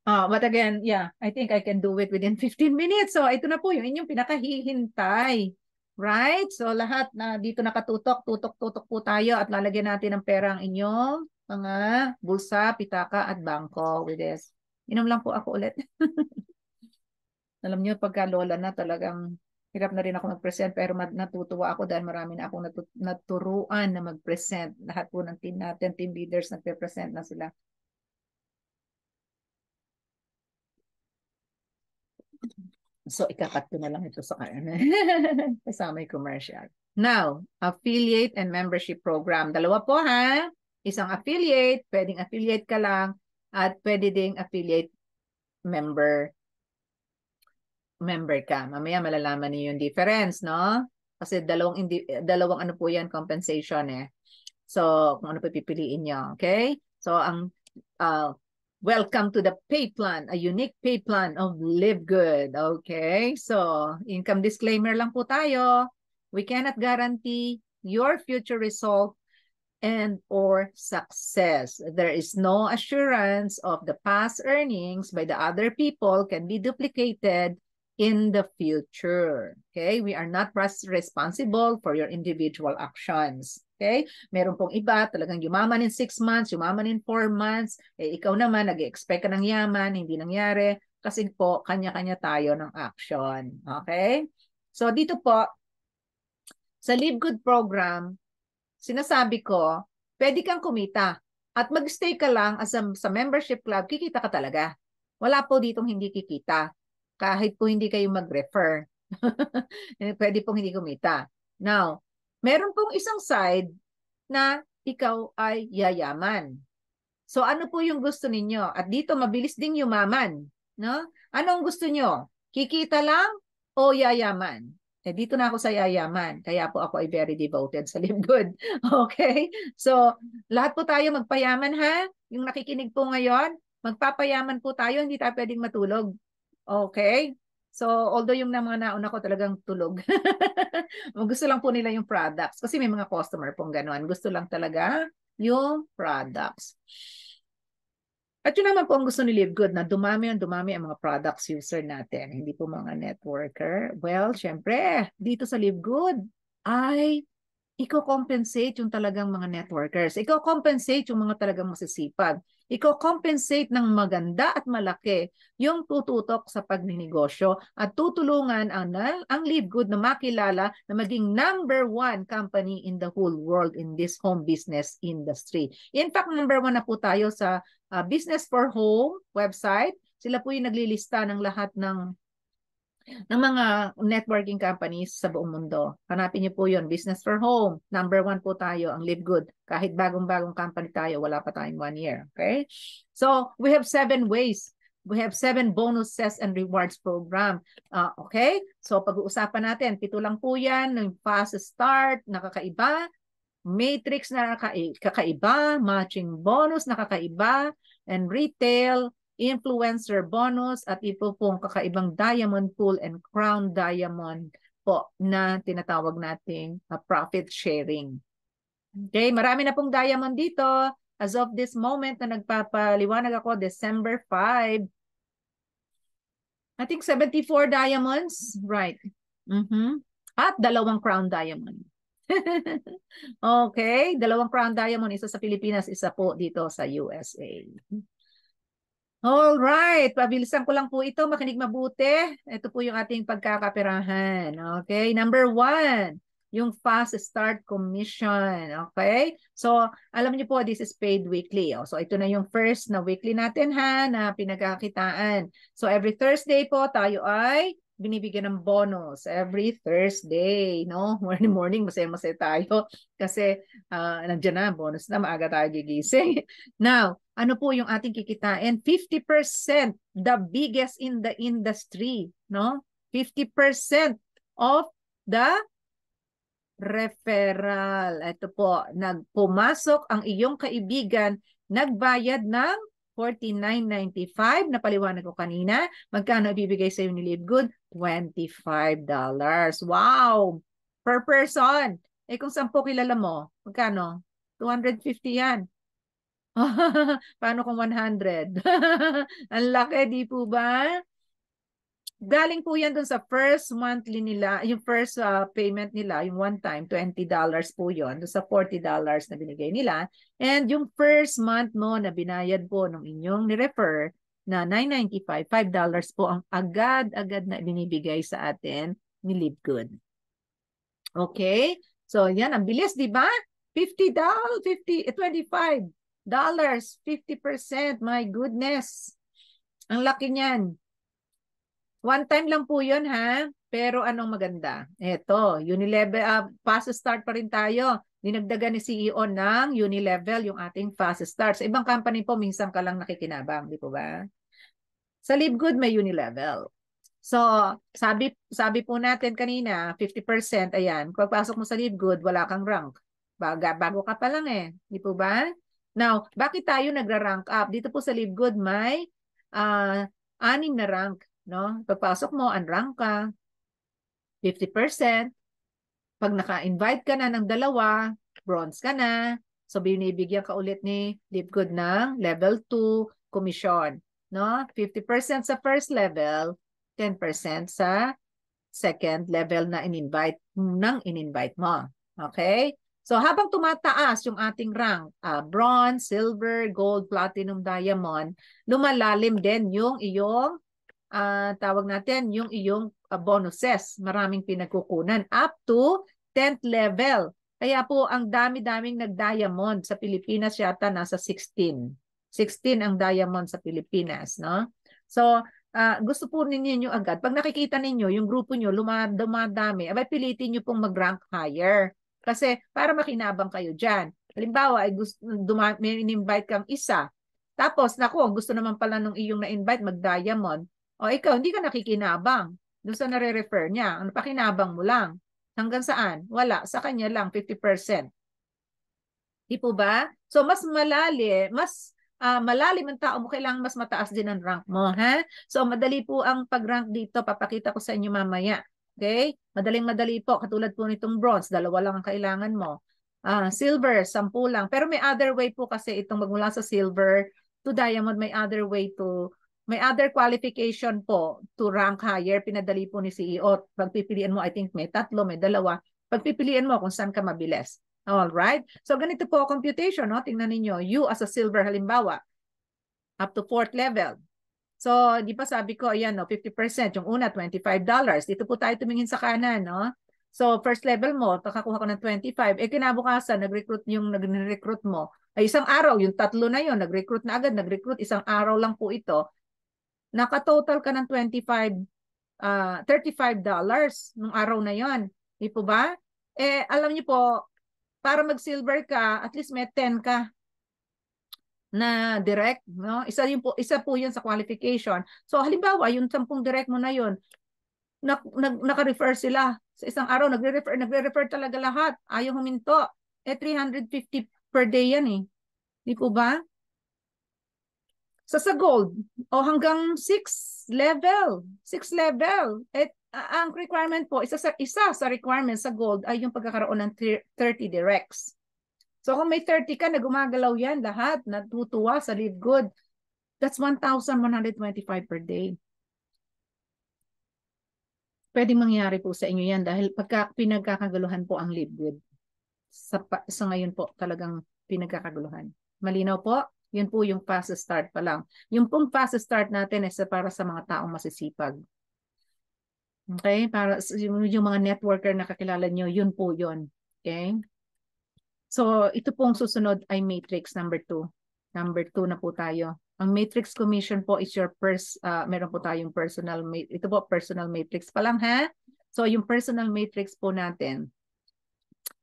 But again, yeah, I think I can do it within 15 minutes. So, ito na po yung inyong pinakahihintay. Right? So, lahat na dito nakatutok, tutok-tutok po tayo at lalagyan natin ng pera ang inyong mga bulsa, pitaka at bangko with this. Inom lang po ako ulit. Alam niyo, pagka lola na talagang hirap na rin ako mag-present pero natutuwa ako dahil marami na akong naturuan na mag-present. Lahat po ng team natin, team leaders, nagpe-present na sila. So, ikakat ko na lang ito sa kasama yung commercial. Now, affiliate and membership program. Dalawa po ha. Isang affiliate, pwedeng affiliate ka lang at pwede ding affiliate member ka. Mamaya malalaman niyo yung difference, no? Kasi dalawang ano po yan, compensation eh. So, kung ano po pipiliin nyo, okay? So, ang welcome to the pay plan, a unique pay plan of Livegood. Okay, so income disclaimer lang po tayo. We cannot guarantee your future result and or success. There is no assurance of the past earnings by the other people can be duplicated in the future. Okay, we are not responsible for your individual actions. Okay? Meron pong iba, talagang yumaman in 6 months, yumaman in 4 months. Eh, ikaw naman, nag-expect ka ng yaman, hindi nangyari. Kasi po, kanya-kanya tayo ng action. Okay? So, dito po, sa Live Good program, sinasabi ko, pwede kang kumita. At mag-stay ka lang sa membership club, kikita ka talaga. Wala po ditong hindi kikita. Kahit po hindi kayo mag-refer. Pwede pong hindi kumita. Now, meron pong isang side na ikaw ay yayaman. So ano po yung gusto ninyo? At dito mabilis ding yumaman, no? Anong gusto nyo? Kikita lang o yayaman? Eh dito na ako sa yayaman. Kaya po ako ay very devoted sa Live Good. Okay? So lahat po tayo magpayaman ha? Yung nakikinig po ngayon, magpapayaman po tayo, hindi tayo pwedeng matulog. Okay? So although yung mga nauna ko talagang tulog. Gusto lang po nila yung products kasi may mga customer pong gano'n. Gusto lang talaga yung products. At yun naman po ang gusto ni Live Good na dumami ang mga products user natin. Hindi po mga networker. Well, syempre, dito sa Live Good ay i-compensate yung talagang mga networkers. I-compensate yung mga talagang masisipag. I-compensate ng maganda at malaki yung tututok sa pagninegosyo at tutulungan ang Live Good na makilala na maging #1 company in the whole world in this home business industry. In fact, #1 na po tayo sa Business for Home website. Sila po yung naglilista ng lahat ng mga networking companies sa buong mundo. Hanapin niyo po yun. Business for Home. #1 po tayo, ang Live Good. Kahit bagong-bagong company tayo, wala pa tayong 1 year. Okay? So, we have 7 ways. We have 7 bonuses and rewards program. Okay? So, pag-uusapan natin. 7 lang po yan. Yung fast start, nakakaiba. Matrix na kakaiba. Matching bonus, nakakaiba. And retail, influencer bonus at ito pong kakaibang diamond pool and crown diamond po na tinatawag nating profit sharing. Okay, marami na pong diamond dito. As of this moment na nagpapaliwanag ako, December 5, I think 74 diamonds. Right. At 2 crown diamond. Okay, 2 crown diamond, isa sa Pilipinas, isa po dito sa USA. All right, pabilisan ko lang po ito, makinig mabuti. Ito po yung ating pagkakaperahan. Okay, #1, yung fast start commission. Okay, so alam niyo po, this is paid weekly. So ito na yung first na weekly natin ha, na pinagkakitaan. So every Thursday po tayo ay binibigyan ng bonus every Thursday, no? Morning, masaya-masaya tayo kasi nandiyan na, bonus na, maaga tayo gigising. Now, ano po yung ating kikitain? 50%, the biggest in the industry, no? 50% of the referral. Ito po, nagpumasok ang iyong kaibigan, nagbayad ng $49.95 na paliwanag ko kanina. Magkano ibibigay sa iyo ni Live Good? $25. Wow! Per person. Eh kung 10 kilala mo, magkano? 250 yan. Paano kung 100? Ang laki, di po ba? Galing po yan dun sa first monthly nila, yung first payment nila, yung one time, $20 po yun, dun sa $40 na binigay nila. And yung first month mo na binayad po ng inyong ni-refer na $9.95, $5 po ang agad-agad na binibigay sa atin ni Live Good. Okay? So yan, ang bilis, di ba? $50, 25. 50%. My goodness. Ang laki niyan. One time lang po yun ha. Pero anong maganda? Ito, Unilevel, fast start pa rin tayo. Dinagdagan ni CEO ng Unilevel yung ating fast start. Sa ibang company po, minsan ka lang nakikinabang. Di po ba? Sa Live Good, may Unilevel. So, sabi po natin kanina, 50%, ayan. Pagpasok mo sa Live Good, wala kang rank. Bago ka pa lang eh. Di po ba? Now, bakit tayo nagra-rank up? Dito po sa Live Good may 6 na rank, no? Pagpasok mo, unrank ka, 50%. Pag naka-invite ka na ng 2, bronze ka na. So, binibigyan ka ulit ni Live Good ng level 2 commission, no? 50% sa first level, 10% sa second level na in-invite mo. Okay? So habang tumataas yung ating rank, bronze, silver, gold, platinum, diamond, lumalalim din yung iyong tawag natin yung iyong bonuses. Maraming pinagkukunan up to 10th level. Kaya po ang dami-daming nag-diamond sa Pilipinas yata nasa 16. 16 ang diamond sa Pilipinas, no? So, gusto po ninyo agad. Pag nakikita ninyo yung grupo nyo dumadami, abay pilitin nyo pong mag-rank higher. Kasi para makinabang kayo dyan. Halimbawa, ay may in-invite kang isa. Tapos, naku, gusto naman pala nung iyong na-invite mag-diamond. O ikaw, hindi ka nakikinabang. Doon sa nare-refer niya. Ano pakinabang mo lang? Hanggang saan? Wala. Sa kanya lang, 50%. Di po ba? So, mas malalim ang tao mo, kailangan mas mataas din ang rank mo. Ha? So, madali po ang pag-rank dito. Papakita ko sa inyo mamaya. Okay? Madaling-madali po. Katulad po nitong bronze. 2 lang ang kailangan mo. Silver, 10 lang. Pero may other way po kasi itong magmula sa silver to diamond, may other qualification po to rank higher. Pinadali po ni CEO. Pagpipilian mo, I think may 3, may 2. Pagpipilian mo kung saan ka mabilis. All right. So ganito po computation, no? Tingnan niyo, you as a silver halimbawa, up to 4th level. So, di ba sabi ko, ayan, no, 50%. Yung una, $25. Dito po tayo tumingin sa kanan, no? So, first level mo, kakakuha ko ng 25. Kinabukasan, nag-recruit mo. Ay, isang araw, yung 3 na yon nag-recruit na agad, isang araw lang po ito. Naka-total ka ng $35 nung araw na yon. Di po ba? Alam niyo po, para mag-silver ka, at least may 10 ka na direct, no? Isa po 'yun sa qualification. So halimbawa, yung 10 direct mo na 'yon, naka-refer sila sa isang araw, nagre-refer talaga lahat. Ayaw huminto. 350 per day 'yan eh. Di po ba? Sa gold, hanggang 6 level. 6 level. Ang requirement po, isa sa requirement sa gold ay yung pagkakaroon ng 30 directs. So kung may 30 ka na gumagalaw yan, lahat natutuwa sa Live Good. That's 1,125 per day. Pwedeng mangyari po sa inyo yan dahil pagka pinagkakaguluhan po ang Live Good. Sa ngayon po talagang pinagkakaguluhan. Malinaw po? Yun po yung fast start pa lang. Yung pong fast start natin is para sa mga taong masisipag. Okay? Para yung mga networker na kakilala nyo, yun po yun. Okay? So, ito pong susunod ay matrix number 2. Number 2 na po tayo. Ang matrix commission po is your meron po tayong ito po personal matrix pa lang ha. So, yung personal matrix po natin.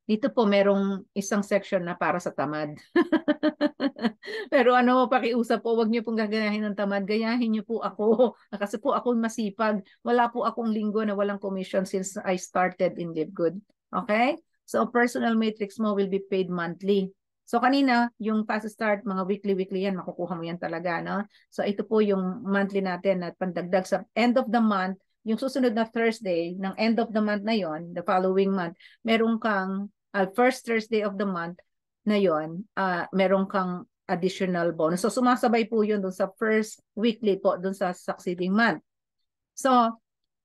Dito po merong isang section na para sa tamad. Pero pakiusap po, wag niyo pong gagayahin ng tamad. Gayahin niyo po ako. Kasi po ako masipag. Wala po akong linggo na walang commission since I started in Live Good. Okay? So, personal matrix mo will be paid monthly. So, kanina, yung fast start, mga weekly yan, makukuha mo yan talaga, no? So, ito po yung monthly natin at pandagdag sa end of the month, yung susunod na Thursday, ng end of the month na yon, the following month, meron kang, first Thursday of the month na yon, meron kang additional bonus. So, sumasabay po yun dun sa first weekly po, dun sa succeeding month. So,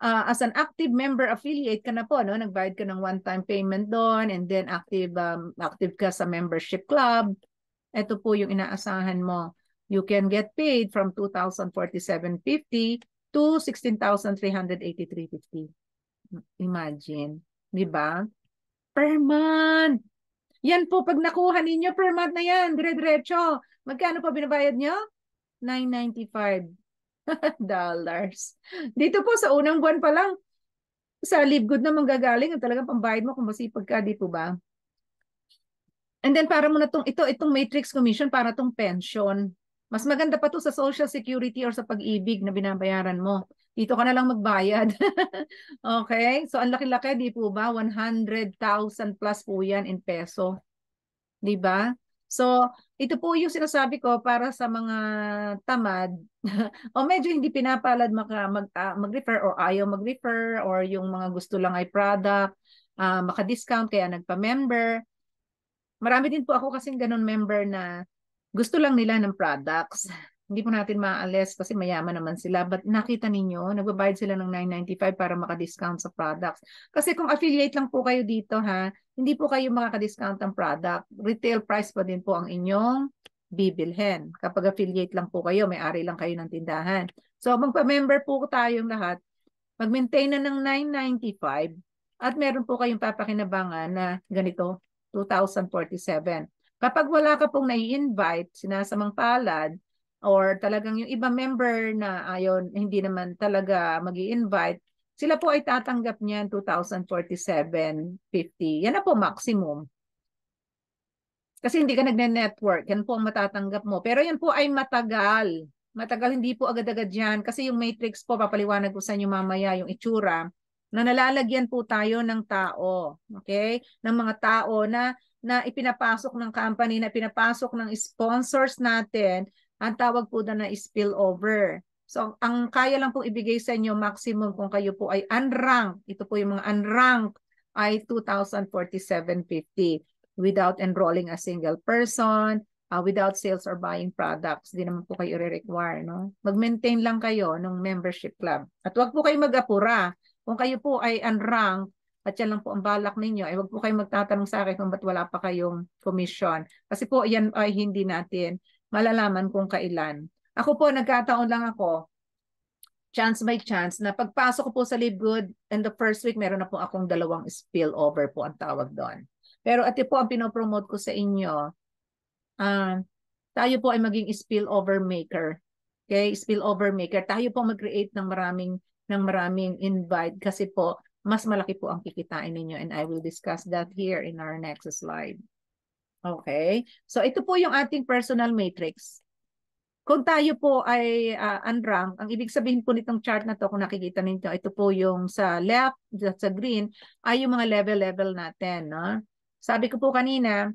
as an active member affiliate ka na po, no? Nagbayad ka ng one-time payment doon and then active ka sa membership club. Ito po yung inaasahan mo. You can get paid from $2,047.50 to $16,383.50. Imagine, di ba? Per month. Yan po, pag nakuha ninyo per month na yan, dire-diretso. Magkano pa binabayad nyo? $995. Dito po sa unang buwan pa lang, sa Live Good na manggagaling, ang talagang pambayad mo kung masipag ka, di po ba? And then para mo na itong matrix commission para tong pension. Mas maganda pa to sa Social Security or sa pag-ibig na binabayaran mo. Dito ka na lang magbayad. Okay? So ang laki-laki, di po ba? 100,000 plus po yan in peso. Di ba? So, ito po yung sinasabi ko para sa mga tamad o medyo hindi pinapalad mag-refer or ayaw mag-refer or yung mga gusto lang ay product, maka-discount kaya nagpa-member. Marami din po ako kasing ganun member na gusto lang nila ng products. Hindi po natin maaalis kasi mayaman naman sila. But nakita ninyo, nagbabayad sila ng $9.95 para maka-discount sa products. Kasi kung affiliate lang po kayo dito ha, hindi po kayo makaka-discount ng product. Retail price pa din po ang inyong bibilhin. Kapag affiliate lang po kayo, may-ari lang kayo ng tindahan. So magpa-member po tayong lahat, mag-maintain na ng $9.95 at meron po kayong papakinabangan na ganito, 2,047. Kapag wala ka pong nai-invite, sinasamang palad, or talagang yung iba member na ayon, hindi naman talaga mag-i-invite, sila po ay tatanggap niyan 2,047.50. Yan na po maximum. Kasi hindi ka nagne-network, yan po ang matatanggap mo. Pero yan po ay matagal. Matagal, hindi po agad-agad yan. Kasi yung matrix po, papaliwanag ko sa inyo mamaya, yung itsura, na nalalagyan po tayo ng tao. Okay? Ng mga tao na ipinapasok ng company, na pinapasok ng sponsors natin, ang tawag po na spillover. So, ang kaya lang pong ibigay sa inyo, maximum kung kayo po ay unranked, ito po yung mga unranked, ay 2,047.50 without enrolling a single person, without sales or buying products. Hindi naman po kayo re-require. No? Mag-maintain lang kayo ng membership club. At huwag po kayo mag-apura. Kung kayo po ay unranked, at yan lang po ang balak ninyo, ay huwag po kayo magtatanong sa akin kung ba't wala pa kayong commission. Kasi po yan ay hindi natin malalaman kung kailan. Ako po, nagkataon lang ako, chance by chance, na pagpasok ko po sa Live Good, and the first week, meron na po akong 2 spillover po ang tawag doon. Pero ito po ang pinopromote ko sa inyo. Tayo po ay maging spillover maker. Okay? Spillover maker. Tayo po mag-create ng maraming invite kasi po mas malaki po ang kikitain ninyo, and I will discuss that here in our next slide. Okay? So ito po yung ating personal matrix. Kung tayo po ay unranked, ang ibig sabihin po nitong chart na to, kung nakikita ninyo, ito po yung sa left, sa green, ay yung mga level natin. No? Sabi ko po kanina,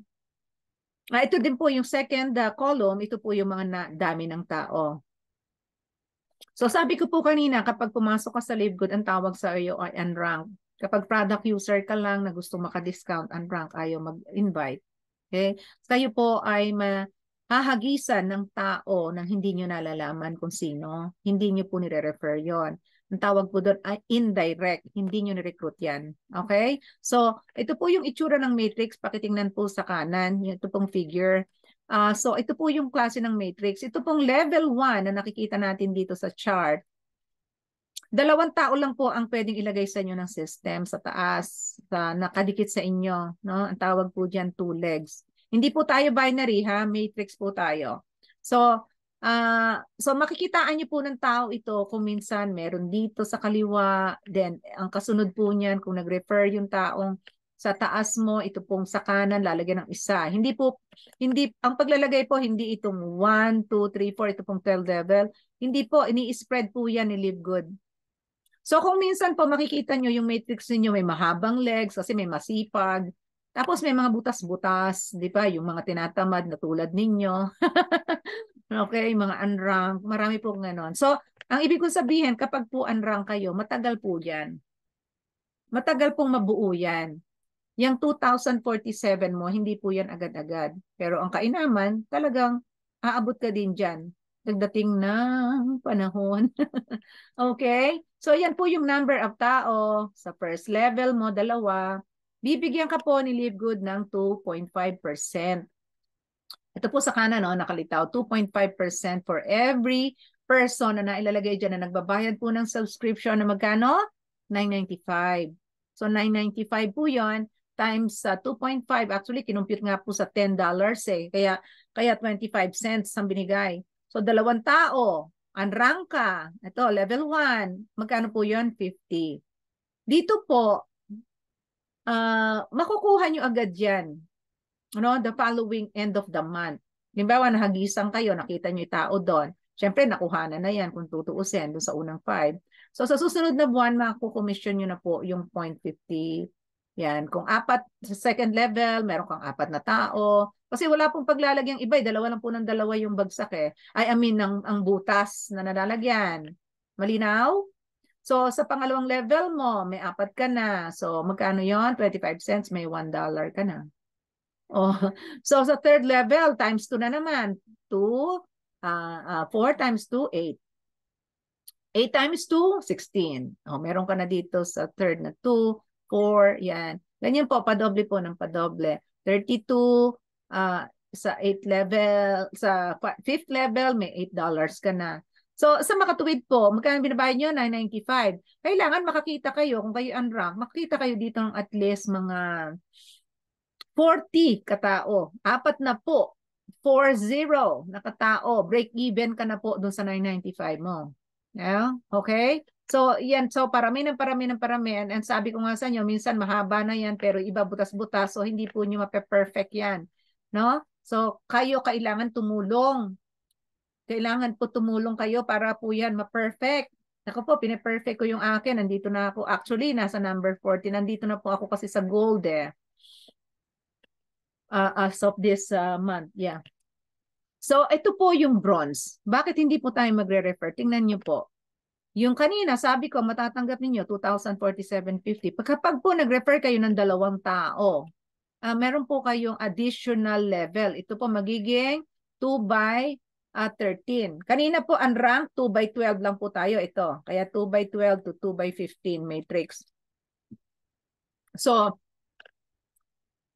ito din po yung second column, ito po yung mga dami ng tao. So sabi ko po kanina, kapag pumasok ka sa Live Good, ang tawag sa iyo ay unranked. Kapag product user ka lang na gusto maka-discount, unranked, ayaw mag-invite. Okay? So kayo po ay hahagisan ng tao nang hindi nyo nalalaman kung sino. Hindi nyo po nire-refer yon. Ang tawag po doon ay indirect. Hindi nyo ni-recruit yan. Okay? So, ito po yung itsura ng matrix. Pakitingnan po sa kanan. Ito pong figure. So, ito po yung klase ng matrix. Ito pong level 1 na nakikita natin dito sa chart. 2 tao lang po ang pwedeng ilagay sa inyo ng system sa taas, nakadikit sa inyo. No? Ang tawag po dyan 2 legs. Hindi po tayo binary ha, matrix po tayo. So makikitaan niyo po ng tao ito kung minsan meron dito sa kaliwa, then ang kasunod po niyan kung nag-refer yung taong sa taas mo, ito pong sa kanan lalagyan ng isa. Hindi ang paglalagay po hindi itong 1, 2, 3, 4, ito pong 12 level. Hindi po, ini-spread po yan ni Live Good. So kung minsan po makikita nyo yung matrix niyo may mahabang legs kasi may masipag. Tapos may mga butas-butas, di ba? Yung mga tinatamad na tulad ninyo. Okay, mga unranked. Marami pong ganon. So, ang ibig kong sabihin, kapag po unranked kayo, matagal po yan. Matagal pong mabuo yan. Yung 2,047 mo, hindi po yan agad-agad. Pero ang kainaman, talagang aabot ka din dyan. Pagdating ng panahon. Okay? So, yan po yung number of tao. Sa first level mo, 2. Bibigyan ka po ni Live Good ng 2.5%. Ito po sa kanan, no, nakalitaw, 2.5% for every person na nailalagay dyan na nagbabayad po ng subscription na magkano? $9.95. So, $9.95 po yon times 2.5. Actually, kinumpute nga po sa $10 eh. Kaya 25 cents ang binigay. So, 2 tao, unrank ka. Ito, level 1. Magkano po yon? 50. Dito po, makukuha nyo agad yan. The following end of the month. Limbawa, nahagisan kayo, nakita nyo yung tao doon. Siyempre, nakuha na yan kung tutuusin doon sa unang 5. So, sa susunod na buwan, makukomission nyo na po yung 0.50. Yan. Kung 4 sa second level, meron kang 4 na tao. Kasi wala pong paglalagyang iba. 2 lang po ng 2 yung bagsak eh. I mean, ang butas na nalalagyan. Malinaw? So, sa pangalawang level mo, may 4 ka na. So, magkano yon? 25 cents, may $1 ka na. Oh, so sa third level, times 2 na naman. 2 4 times 2, 8. 8 times 2, 16. Meron ka na dito sa third na 2, 4, yan. Ganyan po, padoble po ng padoble. 32, sa 8 level, sa 5th level, may $8 ka na. So, sa makatuwid po, magkano binabayad nyo? 995. Kailangan makakita kayo, kung kayo unrank, makakita kayo dito ng at least mga 40 katao. 4 na po. 40 na katao. Break even ka na po dun sa 995 mo. Yeah? Okay? So, yan. So, parami ng parami ng parami. And sabi ko nga sa inyo, minsan mahaba na yan, pero iba butas-butas. So, hindi po nyo mape-perfect yan. No? So, kayo kailangan tumulong. Kailangan po tumulong kayo para po yan ma-perfect. Ako po, pine-perfect ko yung akin. Nandito na ako. Actually, nasa number 40. Nandito na po ako kasi sa gold eh. As of this month. Yeah. So, ito po yung bronze. Bakit hindi po tayo magre-refer? Tingnan nyo po. Yung kanina, sabi ko, matatanggap ninyo 2,047.50. Kapag po nag-refer kayo ng 2 tao, meron po kayong additional level. Ito po magiging 2 by 13. Kanina po, ang rank 2 by 12 lang po tayo. Ito. Kaya 2 by 12 to 2 by 15 matrix. So,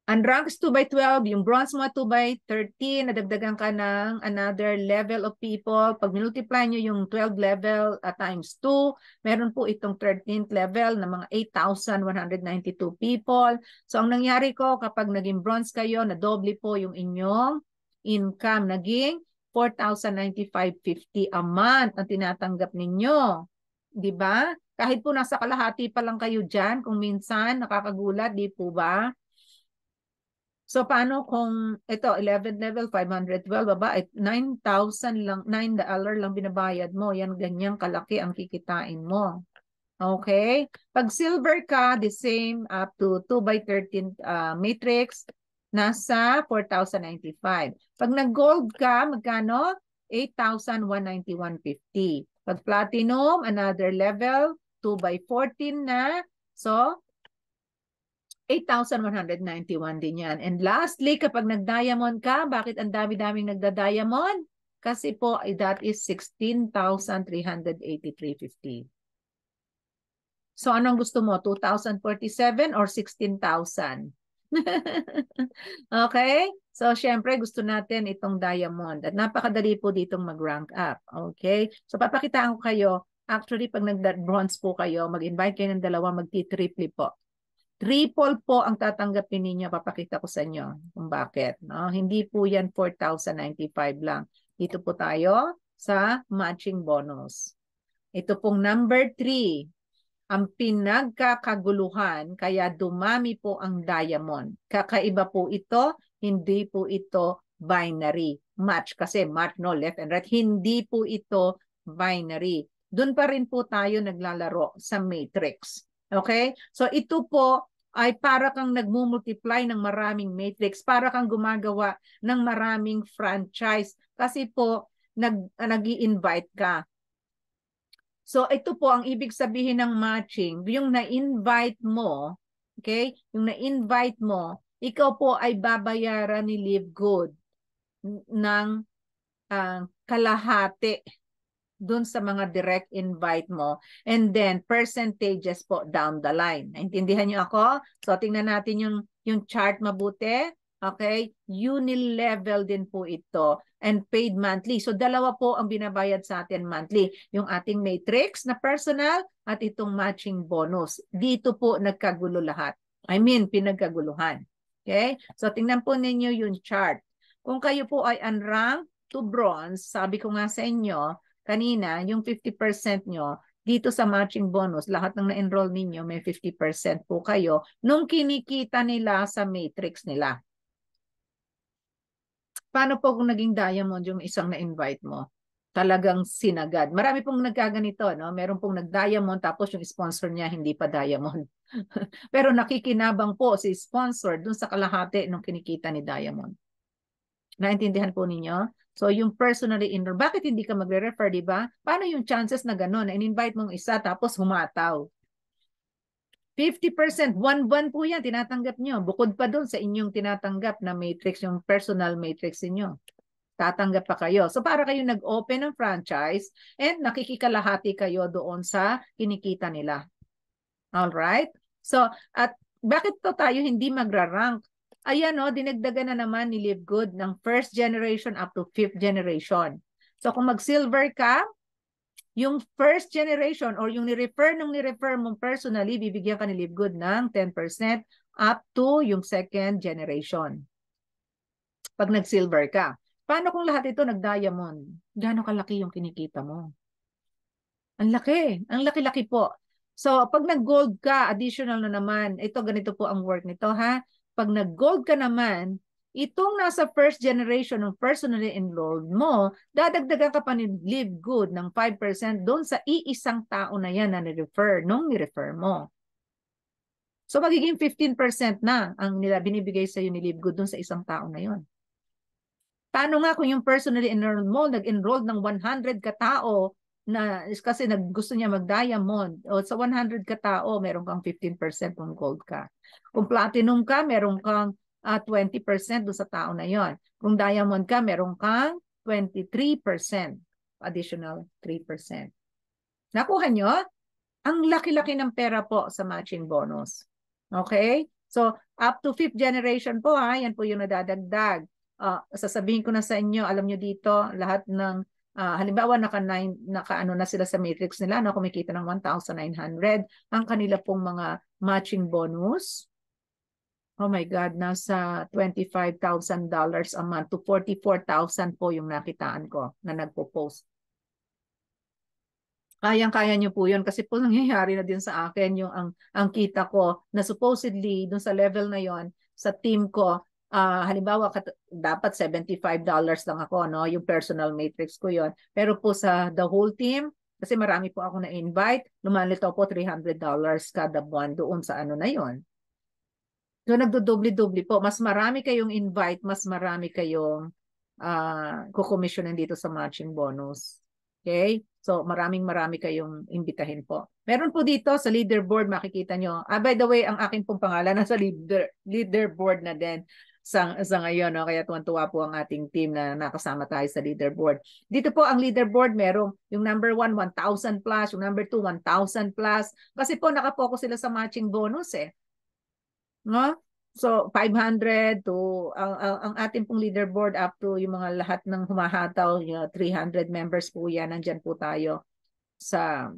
ang rank is 2 by 12, yung bronze mo 2 by 13, nadagdagan ka ng another level of people. Pag multiply nyo yung 12 level times 2, meron po itong 13th level na mga 8,192 people. So, ang nangyari ko, kapag naging bronze kayo, nadoble po yung inyong income. Naging 4,095.50 a month ang tinatanggap ninyo. Diba? Kahit po nasa kalahati pa lang kayo dyan, kung minsan nakakagulat, di po ba? So, paano kung ito, 11th level, 512, baba, 9,000 lang, $9 lang binabayad mo. Yan, ganyang kalaki ang kikitain mo. Okay? Pag silver ka, the same up to 2 by 13 matrix, nasa 4,095. Pag nag-gold ka, magkano? 8,191.50. Pag platinum, another level, 2 by 14 na. So, 8,191 din yan. And lastly, kapag nag-diamond ka, bakit ang dami-daming nagda-diamond? Kasi po, that is 16,383.50. So, anong gusto mo? 2,047 or 16,000? Okay? So, syempre, gusto natin itong diamond. At napakadali po ditong mag-rank up. Okay? So, papakitaan ko kayo. Actually, pag nag-bronze po kayo, mag-invite kayo ng 2, magti-triple po. Triple po ang tatanggapin ninyo. Papakita ko sa inyo kung bakit. No? Hindi po yan 4,095 lang. Dito po tayo sa matching bonus. Ito pong number 3. Ang pinagkakaguluhan, kaya dumami po ang diamond. Kakaiba po ito, hindi po ito binary. Match kasi match no left and right. Hindi po ito binary. Doon pa rin po tayo naglalaro sa matrix. Okay? So ito po ay para kang nagmumultiply ng maraming matrix, para kang gumagawa ng maraming franchise kasi po nag-i-invite ka. So ito po ang ibig sabihin ng matching, yung na-invite mo, okay? Yung na-invite mo, ikaw po ay babayaran ni Live Good ng kalahati dun sa mga direct invite mo, and then percentages po down the line. Naintindihan niyo ako? So tingnan natin yung chart mabuti. Okay? Unilevel din po ito and paid monthly. So dalawa po ang binabayad sa atin monthly. Yung ating matrix na personal at itong matching bonus. Dito po nagkagulo lahat. I mean, pinagkaguluhan. Okay? So tingnan po ninyo yung chart. Kung kayo po ay unranked to bronze, sabi ko nga sa inyo, kanina, yung 50% nyo, dito sa matching bonus, lahat ng na-enroll ninyo, may 50% po kayo nung kinikita nila sa matrix nila. Paano po kung naging diamond yung isang na-invite mo? Talagang sinagad. Marami pong nagkaganito, no? Meron pong nag-diamond tapos yung sponsor niya hindi pa diamond. Pero nakikinabang po si sponsor dun sa kalahati nung kinikita ni diamond. Naintindihan po ninyo? So, yung personally enrolled, bakit hindi ka magre-refer, di ba? Paano yung chances na gano'n, na in-invite mong isa tapos humataw? 50%, 1 buwan po yan, tinatanggap nyo. Bukod pa doon sa inyong tinatanggap na matrix, yung personal matrix inyo. tatanggap pa kayo. So para kayo nag-open ng franchise and nakikikalahati kayo doon sa kinikita nila. All right? So, at bakit to tayo hindi magra-rank? Ayan o, dinagdagan na naman ni Live Good ng first generation up to fifth generation. So kung mag-silver ka, yung first generation or yung ni-refer mong personally, bibigyan ka ni Live Good ng 10% up to yung second generation. Pag nag-silver ka. Paano kung lahat ito nag-diamond? Gaano kalaki yung kinikita mo? Ang laki. Ang laki-laki po. So, pag nag-gold ka, additional na naman. Ito, ganito po ang work nito, ha? Pag nag-gold ka naman, itong nasa first generation ng personally enrolled mo, dadagdagan ka pa ni Live Good ng 5% doon sa iisang tao na yan na ni-refer, nung ni-refer mo. So, magiging 15% na ang nila binibigay sa iyo ni Live Good doon sa isang tao na yon. Paano nga kung yung personally enrolled mo, nag-enroll ng 100 katao, na kasi gusto niya mag-diamond, o sa 100 katao, meron kang 15% kung gold ka. Kung platinum ka, meron kang 20% doon sa tao na yon. Kung diamond ka, meron kang 23%, additional 3%. Nakuha nyo? Ang laki-laki ng pera po sa matching bonus. Okay? So, up to 5th generation po, ha, yan po yung nadadagdag. Sasabihin ko na sa inyo, alam nyo dito, lahat ng halimbawa naka ano na sila sa matrix nila, no, kumikita ng 1,900 ang kanila pong mga matching bonus. Oh my God, nasa $25,000 a month to 44,000 po yung nakitaan ko na nagpo-post. Kayang-kaya nyo po yun kasi po nangyayari na din sa akin yung ang kita ko na supposedly dun sa level na yon sa team ko. Halimbawa, dapat $75 lang ako, no? Yung personal matrix ko yon. Pero po sa the whole team, kasi marami po ako na-invite, lumalito po $300 kada buwan doon sa ano na yon. So, nagdodoble-doble po. Mas marami kayong invite, mas marami kayong kukomisyonan dito sa matching bonus. Okay? So, marami kayong imbitahin po. Meron po dito sa leaderboard, makikita nyo. By the way, ang akin pong pangalan nasa leaderboard na din sa ngayon. No? Kaya tuwan-tuwa po ang ating team na nakasama tayo sa leaderboard. Dito po ang leaderboard, merong yung number 1, 1,000 plus. Yung number 2, 1,000 plus. Kasi po nakapokus sila sa matching bonus eh. No? So 500 to ang ating pong leaderboard up to yung mga lahat ng humahataw, yung 300 members po yan, nandyan po tayo sa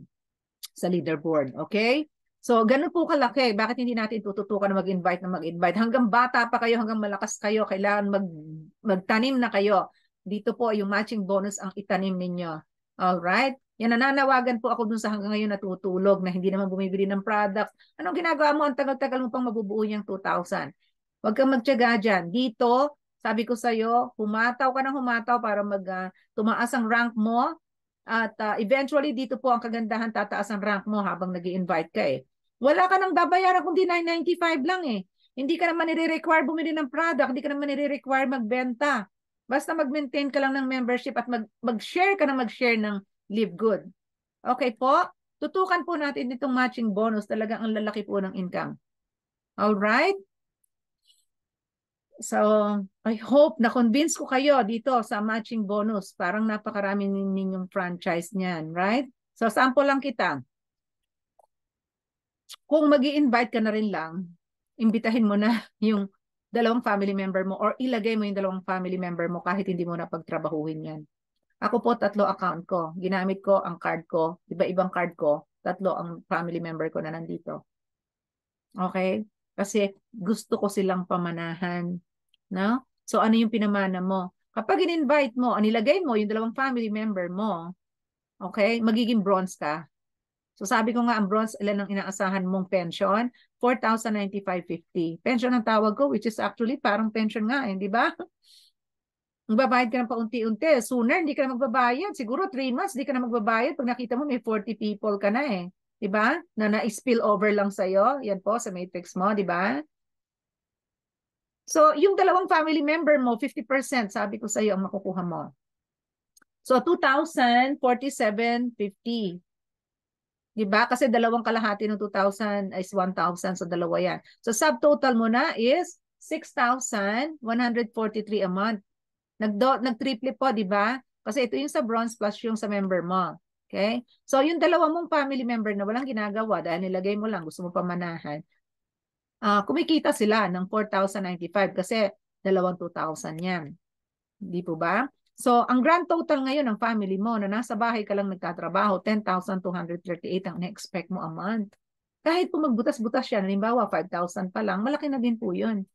leaderboard. Okay? So ganun po kalaki. Bakit hindi natin tututukan na mag-invite na mag-invite? Hanggang bata pa kayo, hanggang malakas kayo, kailangan magtanim na kayo. Dito po yung matching bonus ang itanim ninyo. All right? Yan, nananawagan po ako dun sa hanggang ngayon natutulog na hindi naman bumibili ng products. Anong ginagawa mo? Ang tagal-tagal mo pang mabubuo yung 2,000. Huwag kang magtiyaga dyan. Dito, sabi ko sa'yo, humataw ka ng humataw para tumaas ang rank mo. At eventually, dito po ang kagandahan, tataas ang rank mo habang nag-i-invite ka eh. Wala ka nang babayaran kundi $9.95 lang eh. Hindi ka naman nire-require bumili ng product, hindi ka naman nire-require magbenta. Basta mag-maintain ka lang ng membership at mag-share ka na mag-share ng Live Good. Okay po? Tutukan po natin itong matching bonus. Talagang ang lalaki po ng income. Alright? So, I hope na-convince ko kayo dito sa matching bonus. Parang napakarami ninyong franchise niyan. Right? So, sample lang kita. Kung mag-i-invite ka na rin lang, imbitahin mo na yung dalawang family member mo or ilagay mo yung dalawang family member mo kahit hindi mo na pagtrabahuhin yan. Ako po, 3 account ko. Ginamit ko ang card ko. Iba-ibang card ko. 3 ang family member ko na nandito. Okay? Kasi gusto ko silang pamanahan. No? So, ano yung pinamana mo? Kapag in-invite mo, anilagay mo yung dalawang family member mo, okay, magiging bronze ka. So, sabi ko nga, ang bronze, ilan ang inaasahan mong pension? 4,095.50. Pension ang tawag ko, which is actually parang pension nga, di ba? Magbabayad ka na paunti-unti. Sooner, hindi ka na magbabayad. Siguro 3 months, hindi ka na magbabayad. Pag nakita mo, may 40 people ka na eh. Diba? Na na-spill over lang sa'yo. Yan po, sa matrix mo, diba? So, yung dalawang family member mo, 50%, sabi ko sa'yo, ang makukuha mo. So, 2,047.50. Diba? Kasi dalawang kalahati ng 2,000 is 1,000 sa dalawa yan. So, subtotal mo na is 6,143 a month. Nag-triple po, di ba? Kasi ito yung sa bronze plus yung sa member mo. Okay? So, yung dalawa mong family member na walang ginagawa dahil nilagay mo lang, gusto mo pamanahan, kumikita sila ng 4,095 kasi dalawang 2,000 yan. Di po ba? So, ang grand total ngayon ng family mo na nasa bahay ka lang nagtatrabaho, 10,238 ang na-expect mo a month. Kahit po magbutas-butas yan, halimbawa 5,000 pa lang, malaki na din po yun.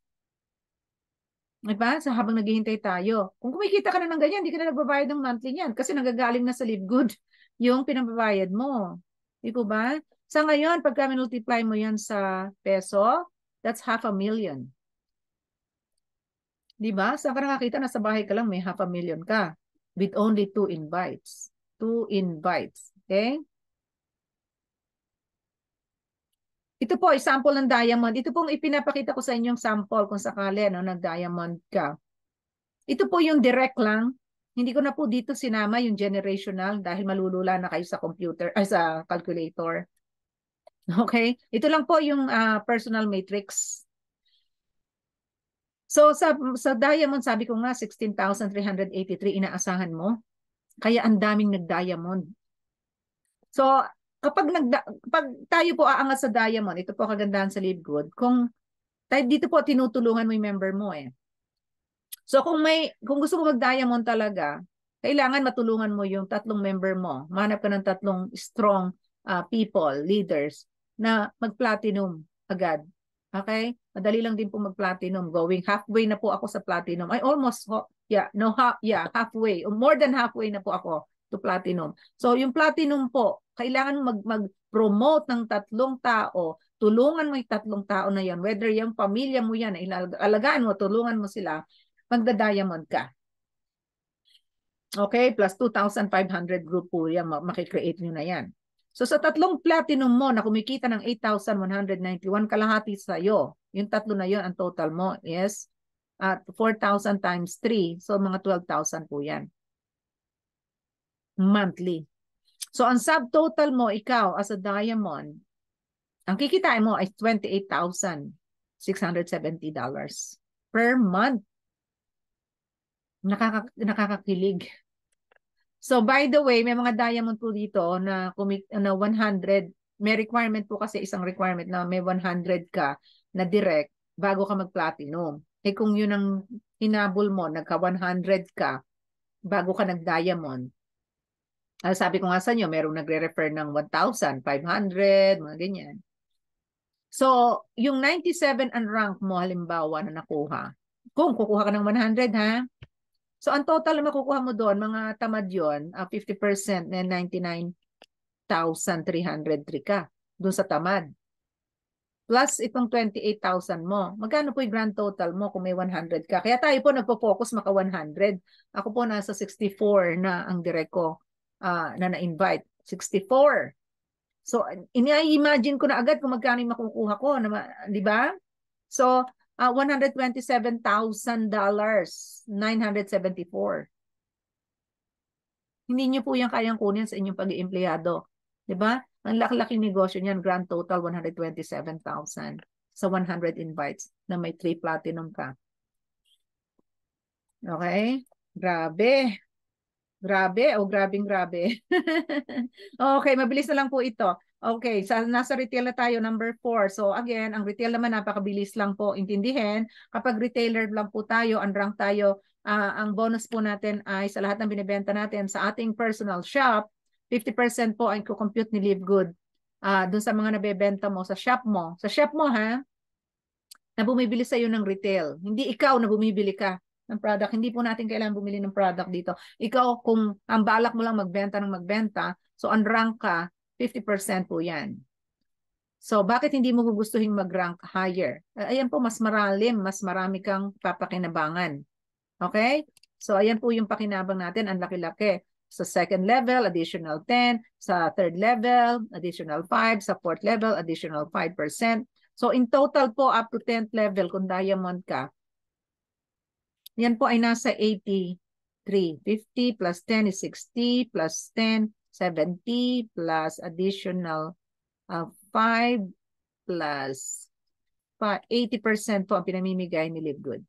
Diba? Sa habang naghihintay tayo. Kung kumikita ka na ng ganyan, hindi ka na nagbabayad ng monthly niyan kasi nanggagaling na sa live good yung pinababayad mo. Di po ba? Sa ngayon, pagka multiply mo yan sa peso, that's 500,000. Di ba? Saan ka nakakita? Nasa bahay ka lang, may 500,000 ka with only 2 invites. 2 invites. Okay? Ito po, example ng diamond. Ito pong ipinapakita ko sa inyong sample kung sakali nag-diamond ka. Ito po yung direct lang. Hindi ko na po dito sinama yung generational dahil malulula na kayo sa computer, ay sa calculator. Okay? Ito lang po yung personal matrix. So sa diamond, sabi ko nga 16,383 inaasahan mo. Kaya ang daming nag-diamond. So kapag tayo po aangat sa diamond, ito po kagandahan sa Live Good. Kung dito po tinutulungan mo yung member mo eh. So kung gusto mo mag-diamond talaga, kailangan matulungan mo yung tatlong member mo. Manap ka ng tatlong strong people, leaders na mag-platinum agad. Okay? Madali lang din po mag-platinum. Going halfway na po ako sa platinum. I almost halfway. More than halfway na po ako to platinum. So yung platinum po, kailangan mag-promote ng tatlong tao. Tulungan mo yung tatlong tao na yan. Whether yung pamilya mo yan, alagaan mo, tulungan mo sila, magda-diamond ka. Okay? Plus 2,500 group po yan. Makikreate nyo na yan. So sa tatlong platinum mo na kumikita ng 8,191, kalahati sa'yo. Yung tatlo na yun, ang total mo is 4,000 times 3. So mga 12,000 po yan. Monthly. So ang subtotal mo, ikaw as a diamond, ang kikitain mo ay $28,670 per month. Nakakakilig. So by the way, may mga diamond po dito na 100, may requirement po kasi isang requirement na may 100 ka na direct bago ka mag-platinum. Eh kung yun ang hinabol mo, nagka 100 ka bago ka nag-diamond. Sabi ko nga sa inyo, merong nagre-refer ng 1,500, mga ganyan. So, yung 97 ang rank mo, halimbawa na nakuha. Kung kukuha ka ng 100 ha, so, ang total na makukuha mo doon, mga tamad yun, 50% na 99,303 ka doon sa tamad. Plus itong 28,000 mo. Magkano po yung grand total mo kung may 100 ka? Kaya tayo po nagpo-focus maka 100. Ako po nasa 64 na ang direct ko na na-invite. 64. So, ini-imagine ko na agad kung magkano yung makukuha ko. Di ba? So, $127,000, 974. Hindi nyo po yan kayang kunin sa inyong pag-iempleyado. Diba? Ang laki-laking negosyo niyan, grand total 127,000 sa 100 invites na may 3 platinum ka. Okay? Grabe. Grabe o grabing grabe. Okay, mabilis na lang po ito. Okay, nasa retail na tayo, number 4. So again, ang retail naman napakabilis lang po intindihin. Kapag retailer lang po tayo, ang rank tayo, ang bonus po natin ay sa lahat ng binibenta natin sa ating personal shop, 50% po ang compute ni Live Good. Doon sa mga nabebenta mo, sa shop mo. Sa shop mo ha, na bumibili sa iyo ng retail. Hindi ikaw na bumibili ka ng product. Hindi po natin kailangan bumili ng product dito. Ikaw, kung ang balak mo lang magbenta ng magbenta, so ang rank ka, 50% po yan. So, bakit hindi mo gugustuhin mag-rank higher? Ayan po, mas malalim, mas marami kang papakinabangan. Okay? So, ayan po yung pakinabang natin, ang laki-laki. Sa second level, additional 10. Sa third level, additional 5. Sa fourth level, additional 5%. So, in total po, up to 10th level, kung diamond ka, yan po ay nasa 83. 50 plus 10 is 60 plus 10, 70 plus additional 5 plus 80% po ang pinamimigay ni Live Good.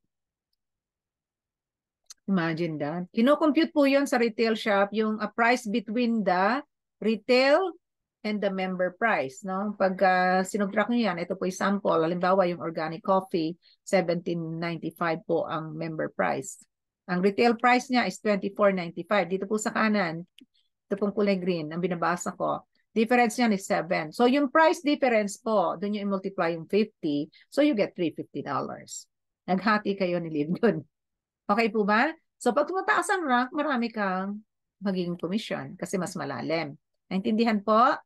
Imagine that. Kino-compute po yun sa retail shop, yung a price between the retail and the member price. No? Pag sinubtract nyo yan, ito po yung sample. Halimbawa, yung organic coffee, 17.95 po ang member price. Ang retail price niya is 24.95. Dito po sa kanan, ito pong kulay green, ang binabasa ko. Difference niyan is 7. So yung price difference po, doon yung i-multiply yung 50. So you get $350. Naghati kayo ni Livegood. Okay po ba? So pag tumataas ang rank, marami kang magiging commission kasi mas malalim. Naintindihan po?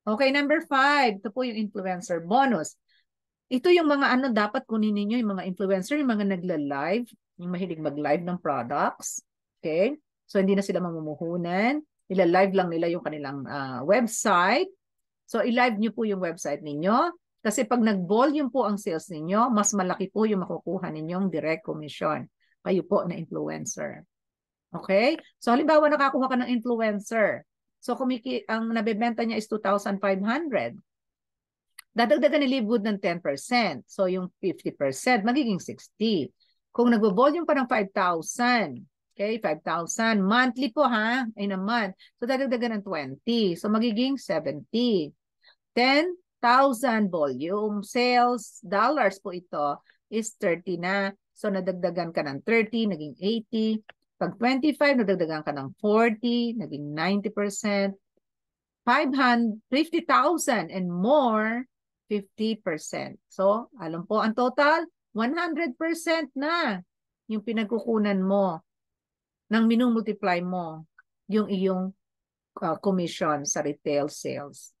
Okay, number 5. Ito po yung influencer bonus. Ito yung mga ano dapat kunin ninyo, yung mga influencer, yung mga nagla-live, yung mahilig mag-live ng products. Okay? So hindi na sila mamumuhunan. Ila-live lang nila yung kanilang website. So i-live nyo po yung website ninyo. Kasi pag nag-volume po ang sales ninyo, mas malaki po yung makukuha ninyong direct commission. Kayo po na influencer. Okay? So halimbawa nakakuha ka ng influencer. So ang nabebenta niya is 2,500. Dadagdagan ni Livegood ng 10%. So yung 50% magiging 60. Kung nagvo-volume pa ng 5,000, okay, 5,000 monthly po ha, in a month. So dadagdagan ng 20. So magiging 70. 10,000 volume sales dollars po ito is 30 na. So nadagdagan ka ng 30, naging 80. Pag 25, nadagdagan ka ng 40, naging 90%. 50,000 and more, 50%. So, alam po ang total, 100% na yung pinagkukunan mo nang minumultiply mo yung iyong commission sa retail sales.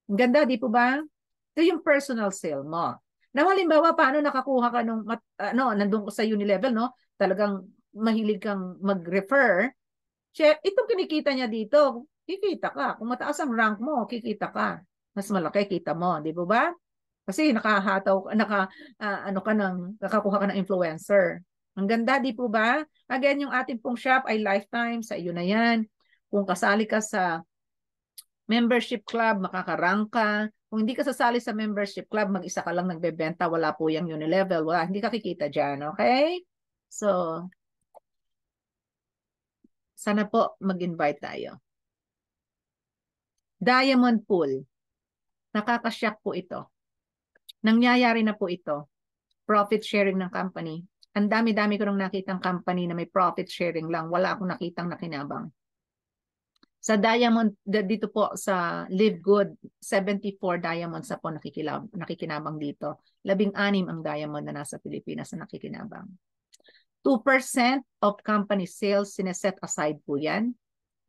Ang ganda, di po ba? Ito yung personal sale mo. Na halimbawa, paano nakakuha ka nung, nandun ko sa Unilevel, no? Talagang mahilig kang mag-refer. Itong kinikita niya dito, kikita ka. Kung mataas ang rank mo, kikita ka. Mas malaki, kita mo. Di ba? Kasi nakakuha ka ng influencer. Ang ganda, di po ba? Again, yung ating pong shop ay lifetime. Sa iyo na yan. Kung kasali ka sa membership club, makakarang ka. Kung hindi ka sasali sa membership club, mag-isa ka lang nagbebenta, wala po yung Unilevel. Wala, hindi ka kikita dyan, okay? So, sana po mag-invite tayo. Diamond Pool. Nakakasyak po ito. Nangyayari na po ito. Profit sharing ng company. Ang dami-dami ko nang nakitang company na may profit sharing lang. Wala akong nakitang nakinabang. Sa Diamond, dito po sa Livegood, 74 diamonds na po nakikinabang dito. 16 ang diamond na nasa Pilipinas na nakikinabang. 2% of company sales, sineset aside po yan.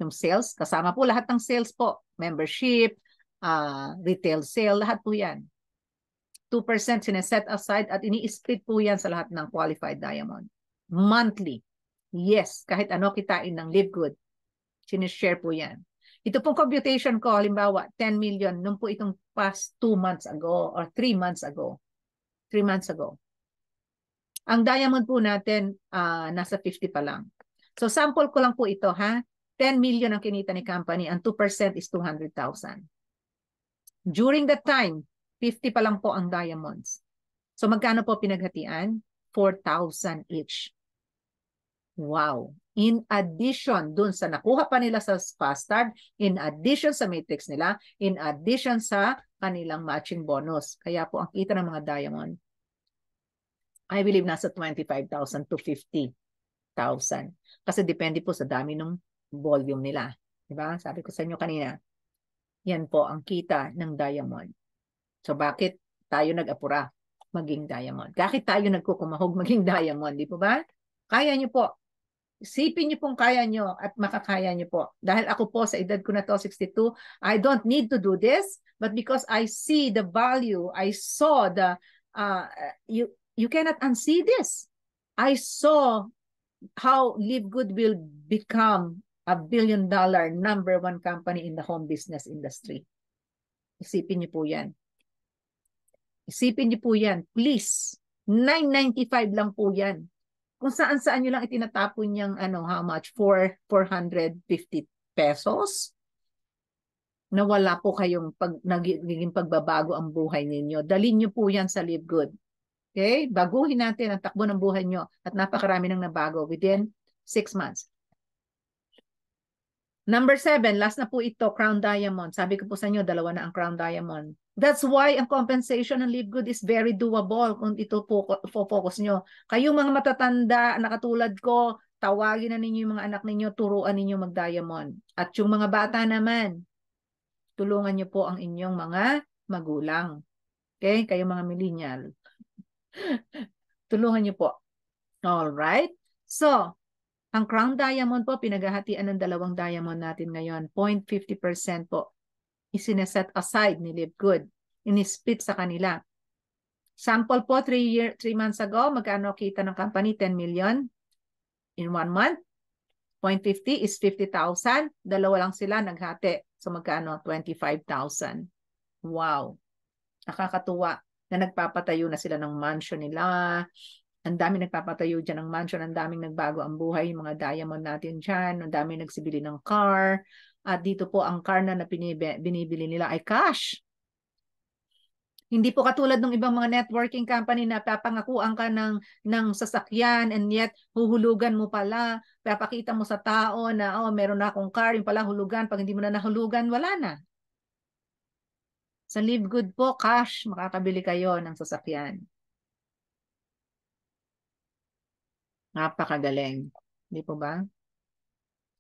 Yung sales, kasama po lahat ng sales po. Membership, retail sale, lahat po yan. 2% sineset aside at ini-split po yan sa lahat ng qualified diamond. Monthly. Yes, kahit ano kitain ng Livegood. Sinishare po yan. Ito pong computation ko, halimbawa, 10 million nung po itong past 2 months ago or 3 months ago. 3 months ago. Ang diamond po natin, nasa 50 pa lang. So, sample ko lang po ito, ha? 10 million ang kinita ni company. Ang 2% is 200,000. During that time, 50 pa lang po ang diamonds. So, magkano po pinaghatian? 4,000 each. Wow. In addition, dun sa nakuha pa nila sa Fast Start, in addition sa matrix nila, in addition sa kanilang matching bonus. Kaya po ang kita ng mga diamond, I believe nasa 25,000 to 50,000. Kasi depende po sa dami ng volume nila. Diba? Sabi ko sa inyo kanina, yan po ang kita ng diamond. So bakit tayo nag-apura maging diamond? Bakit tayo nagkukumahog maging diamond? Di po ba? Kaya nyo po. Isipin niyo pong kaya nyo at makakaya nyo po. Dahil ako po sa edad ko na to, 62, I don't need to do this, but because I see the value, I saw the, you cannot unsee this. I saw how Livegood will become a $1 billion number 1 company in the home business industry. Isipin niyo po yan. Isipin niyo po yan. Please, $9.95 lang po yan. Kung saan-saan nyo lang itinatapon yung how much? 450 pesos? Na wala po kayong nagiging pagbabago ang buhay ninyo. Dalhin nyo po yan sa Livegood. Okay? Baguhin natin ang takbo ng buhay nyo at napakarami nang nabago within 6 months. Number 7, last na po ito, Crown Diamond. Sabi ko po sa inyo, 2 na ang Crown Diamond. That's why ang compensation ng Live Good is very doable kung ito po focus nyo. Kayong mga matatanda na katulad ko, tawagin na ninyo yung mga anak ninyo, turuan ninyo mag-diamond. At yung mga bata naman, tulungan nyo po ang inyong mga magulang. Okay? Kayong mga millennial. Tulungan nyo po. Alright? So, ang Crown Diamond po, pinaghahatian ng 2 diamond natin ngayon. 0.50% po. Isineset aside ni Live Good. Inisplit sa kanila. Sample po, 3 months ago, magkano kita ng company? 10 million in 1 month. 0.50 is 50,000. 2 lang sila naghati. So magkano? 25,000. Wow. Nakakatuwa na nagpapatayo na sila ng mansion nila. Ang dami nagpapatayo dyan ng mansion, ang daming nagbago ang buhay, yung mga diamond natin dyan, ang dami nagsibili ng car. At dito po, ang car na binibili nila ay cash. Hindi po katulad ng ibang mga networking company na papangakuan ka ng sasakyan and yet huhulugan mo pala, papakita mo sa tao na meron na akong car, yung pala hulugan, pag hindi mo na nahulugan, wala na. Sa Live Good po, cash, makakabili kayo ng sasakyan. Napakagaling. Hindi po ba?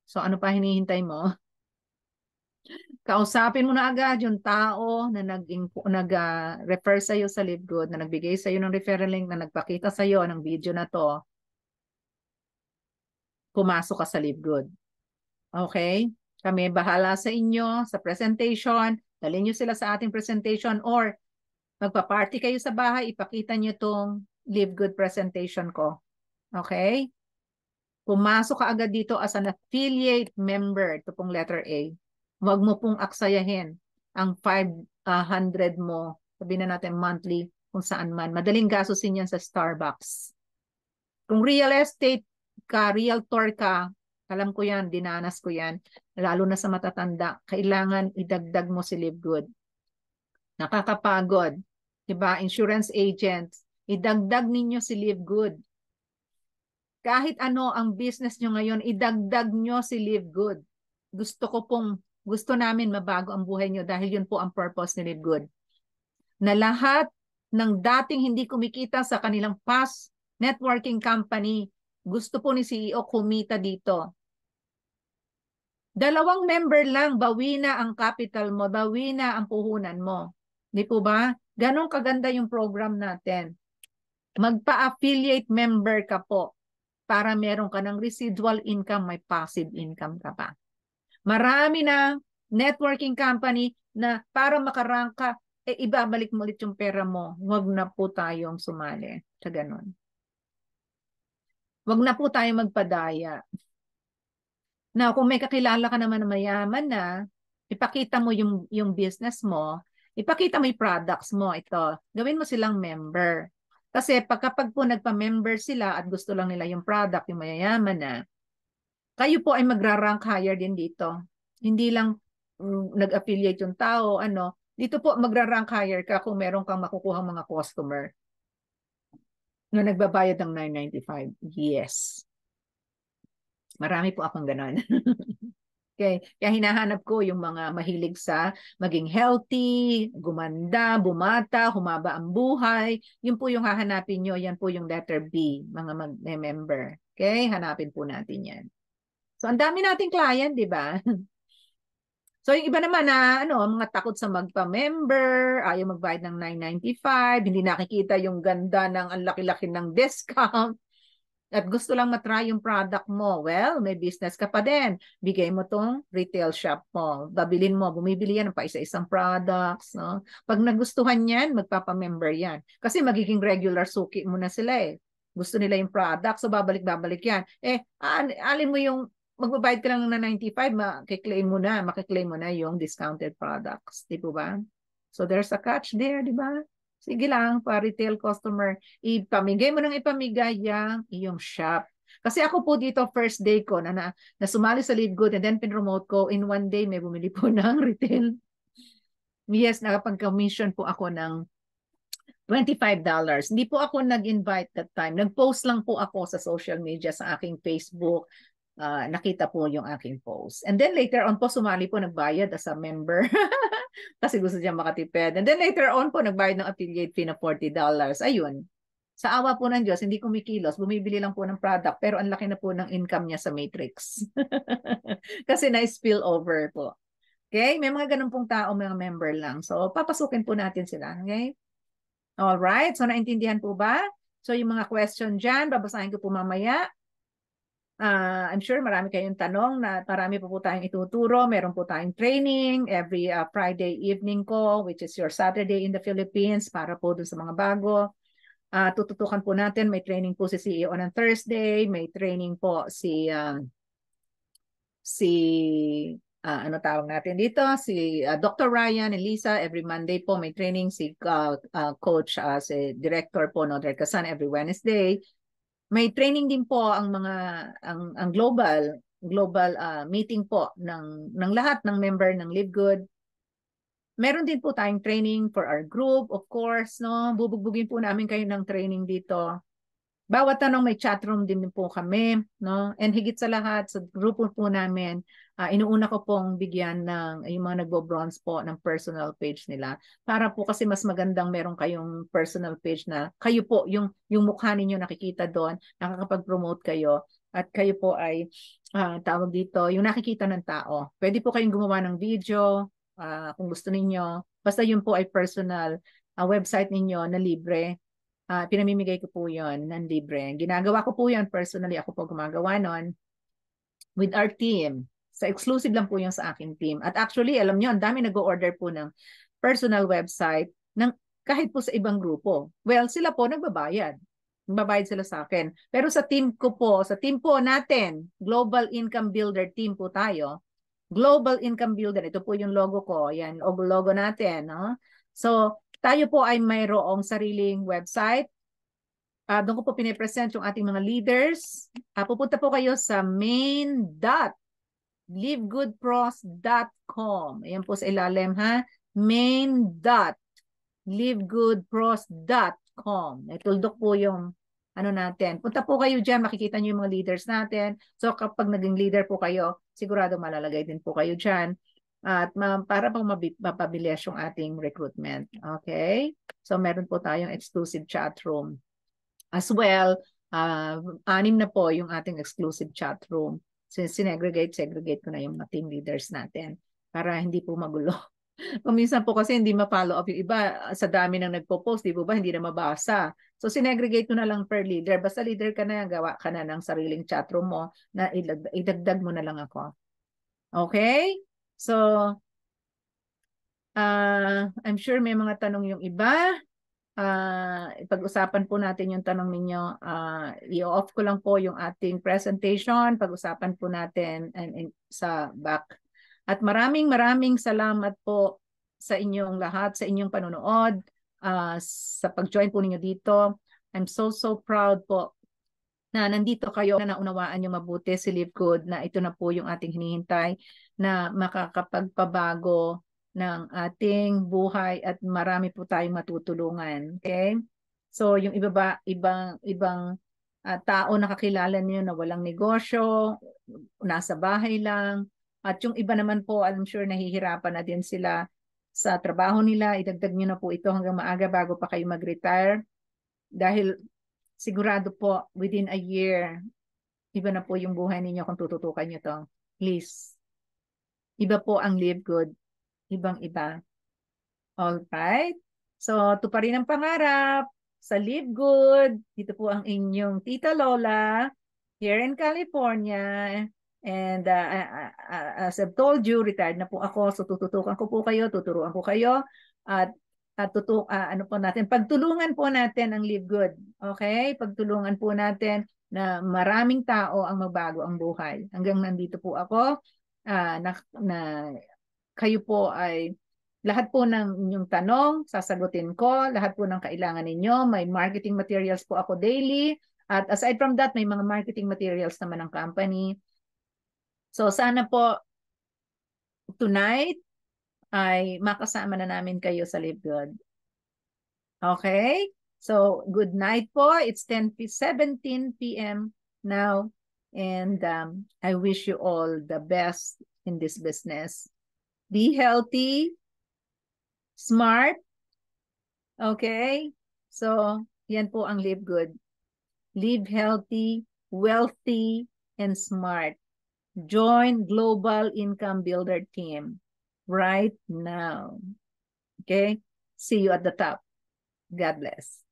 So ano pa hinihintay mo? Kausapin mo na agad yung tao na nag-refer sa'yo sa Live Good, na nagbigay sa'yo ng referral link, na nagpakita sa'yo ng video na to. Pumasok ka sa Live Good. Okay? Kami bahala sa inyo, sa presentation. Dalhin nyo sila sa ating presentation or magpa-party kayo sa bahay, ipakita nyo tong Live Good presentation ko. Okay? Pumasok ka agad dito as an affiliate member. Ito pong letter A. Huwag mo pong aksayahin ang 500 mo. Sabihin na natin monthly kung saan man. Madaling gastusin yan sa Starbucks. Kung real estate ka, realtor ka, alam ko yan, dinanas ko yan. Lalo na sa matatanda, kailangan idagdag mo si Live Good. Nakakapagod. Diba? Insurance agents, idagdag ninyo si Live Good. Kahit ano ang business nyo ngayon, idagdag nyo si Live Good. Gusto namin mabago ang buhay nyo dahil yun po ang purpose ni Live Good. Na lahat ng dating hindi kumikita sa kanilang past networking company, gusto po ni CEO kumita dito. 2 member lang, bawi na ang capital mo, bawi na ang puhunan mo. Di po ba? Ganon kaganda yung program natin. Magpa-affiliate member ka po para meron ka ng residual income, may passive income ka pa. Marami na networking company na para makarangk ka, ibabalik mo ulit yung pera mo. Huwag na po tayong sumali sa ganon. Huwag na po tayong magpadaya. Now, kung may kakilala ka naman na mayaman na, ipakita mo yung business mo, ipakita mo yung products mo. Ito, gawin mo silang member. Kasi kapag po nagpa-member sila at gusto lang nila yung product, yung mayayaman na, kayo po ay magra-rank higher din dito. Hindi lang nag-affiliate yung tao, dito po magra-rank higher ka kung meron kang makukuhang mga customer na nagbabayad ng $9.95. Yes. Marami po akong ganon. Okay. Kaya hinahanap ko yung mga mahilig sa maging healthy, gumanda, bumata, humaba ang buhay. Yun po yung hahanapin nyo. Yan po yung letter B, mga mag-member. Okay? Hanapin po natin yan. So, ang dami nating client, di ba? So, yung iba naman na, mga takot sa magpa-member, ayaw magbayad ng $9.95, hindi nakikita yung ganda ng ang laki-laki ng discount. At gusto lang matry yung product mo, well, may business ka pa din. Bigay mo tong retail shop mo. Babilin mo, bumibili yan pa isa-isang products. No? Pag nagustuhan yan, magpapamember yan. Kasi magiging regular suki mo na sila eh. Gusto nila yung product, so babalik-babalik yan. Alin mo yung, magbabayad ka lang na 95, makiklaim mo na yung discounted products. Di po ba? So there's a catch there, di ba? Sige lang, pa retail customer, ipamigay mo ng ipamigay yung iyong shop. Kasi ako po dito, first day ko na sumali sa Live Good and then pinromote ko, in one day may bumili po ng retail. Yes, nakapag-commission po ako ng $25. Hindi po ako nag-invite that time. Nag-post lang po ako sa social media sa aking Facebook. Nakita po yung aking post. And then later on po, sumali po, nagbayad as a member. Kasi gusto niya makatipid. And then later on po, nagbayad ng affiliate fee na $40. Ayun. Sa awa po ng Diyos, hindi kumikilos. Bumibili lang po ng product. Pero ang laki na po ng income niya sa Matrix. Kasi na-spill over po. Okay? May mga ganun pong tao, mga member lang. So, papasukin po natin sila. Okay? Alright, so naintindihan po ba? So yung mga question dyan, babasahin ko po mamaya. I'm sure marami kayong tanong na marami po tayong ituturo. Meron po tayong training every Friday evening ko, which is your Saturday in the Philippines, para po dun sa mga bago. Tututukan po natin, may training po si CEO on Thursday, may training po ano tawag natin dito, si Dr. Ryan and Lisa, every Monday po may training, si Coach, si Director po, no, Director Kasan, every Wednesday. May training din po ang mga, ang global meeting po ng lahat ng member ng Live Good. Meron din po tayong training for our group, of course, no? Bubugbugin po namin kayo ng training dito. Bawat tanong may chat room din po kami, no? And higit sa lahat, sa grupo po namin, inuuna ko pong bigyan ng yung mga nagbo-bronze po ng personal page nila. Para po kasi mas magandang meron kayong personal page na kayo po, yung mukha ninyo nakikita doon, nakakapag-promote kayo, at kayo po ay, tawag dito, yung nakikita ng tao. Pwede po kayong gumawa ng video, kung gusto ninyo. Basta yun po ay personal website ninyo na libre. Pinamimigay ko po yun ng libre. Ginagawa ko po yun personally. Ako po gumagawa nun with our team. Sa exclusive lang po yung sa aking team. At actually, alam nyo, ang dami nag-order po ng personal website ng kahit po sa ibang grupo. Well, sila po nagbabayad. Nagbabayad sila sa akin. Pero sa team ko po, sa team po natin, Global Income Builder team po tayo. Global Income Builder, ito po yung logo ko. Yan, logo natin. No? So, tayo po ay mayroong sariling website. Doon ko po pinipresent yung ating mga leaders. Pupunta po kayo sa main.livegoodpros.com. Ayan po sa ilalim, ha? main.livegoodpros.com. Ituldok po yung ano natin. Punta po kayo dyan, makikita nyo yung mga leaders natin. So kapag naging leader po kayo, sigurado malalagay din po kayo dyan. At para pang mapabilis yung ating recruitment. Okay? So meron po tayong exclusive chat room. As well, 6 na po yung ating exclusive chat room. Segregate ko na yung mga team leaders natin para hindi po magulo. Kung minsan po kasi hindi ma-follow up yung iba sa dami ng nagpo-post, di ba? Hindi na mabasa. So sinegregate ko na lang per leader. Basta leader ka na, gawa ka na ng sariling chat room mo na idagdag mo na lang ako. Okay? So, I'm sure may mga tanong yung iba. Pag-usapan po natin yung tanong ninyo. I-off ko lang po yung ating presentation. Pag-usapan po natin sa back. At maraming salamat po sa inyong lahat, sa inyong panonood, sa pag-join po ninyo dito. I'm so proud po na nandito kayo, na naunawaan yung mabuti si Live Good, na ito na po yung ating hinihintay na makakapagpabago ng ating buhay at marami po tayong matutulungan. Okay? So yung ibang tao nakakilala niyo na walang negosyo, nasa bahay lang, at yung iba naman po, I'm sure nahihirapan na din sila sa trabaho nila, idagdag niyo na po ito hanggang maaga bago pa kayo mag-retire. Dahil sigurado po, within a year, iba na po yung buhay ninyo kung tututukan nyo to. Please. Iba po ang Live Good. Ibang-iba. Alright? So, ito pa rin ang pangarap sa Live Good. Dito po ang inyong Tita Lola here in California. And as I've told you, retired na po ako. So, tututukan ko po kayo, tuturuan ko kayo. At ano po natin, pagtulungan po natin ang Live Good. Okay? Pagtulungan po natin na maraming tao ang magbago ang buhay. Hanggang nandito po ako, na kayo po ay lahat po ng inyong tanong, sasagutin ko. Lahat po ng kailangan ninyo. May marketing materials po ako daily. At aside from that, may mga marketing materials naman ng company. So sana po tonight ay makasama na namin kayo sa Live Good. Okay? So, good night po. It's 17 p.m. now. And I wish you all the best in this business. Be healthy, smart. Okay? So, yan po ang Live Good. Live healthy, wealthy, and smart. Join Global Income Builder team right now. Okay? See you at the top. God bless.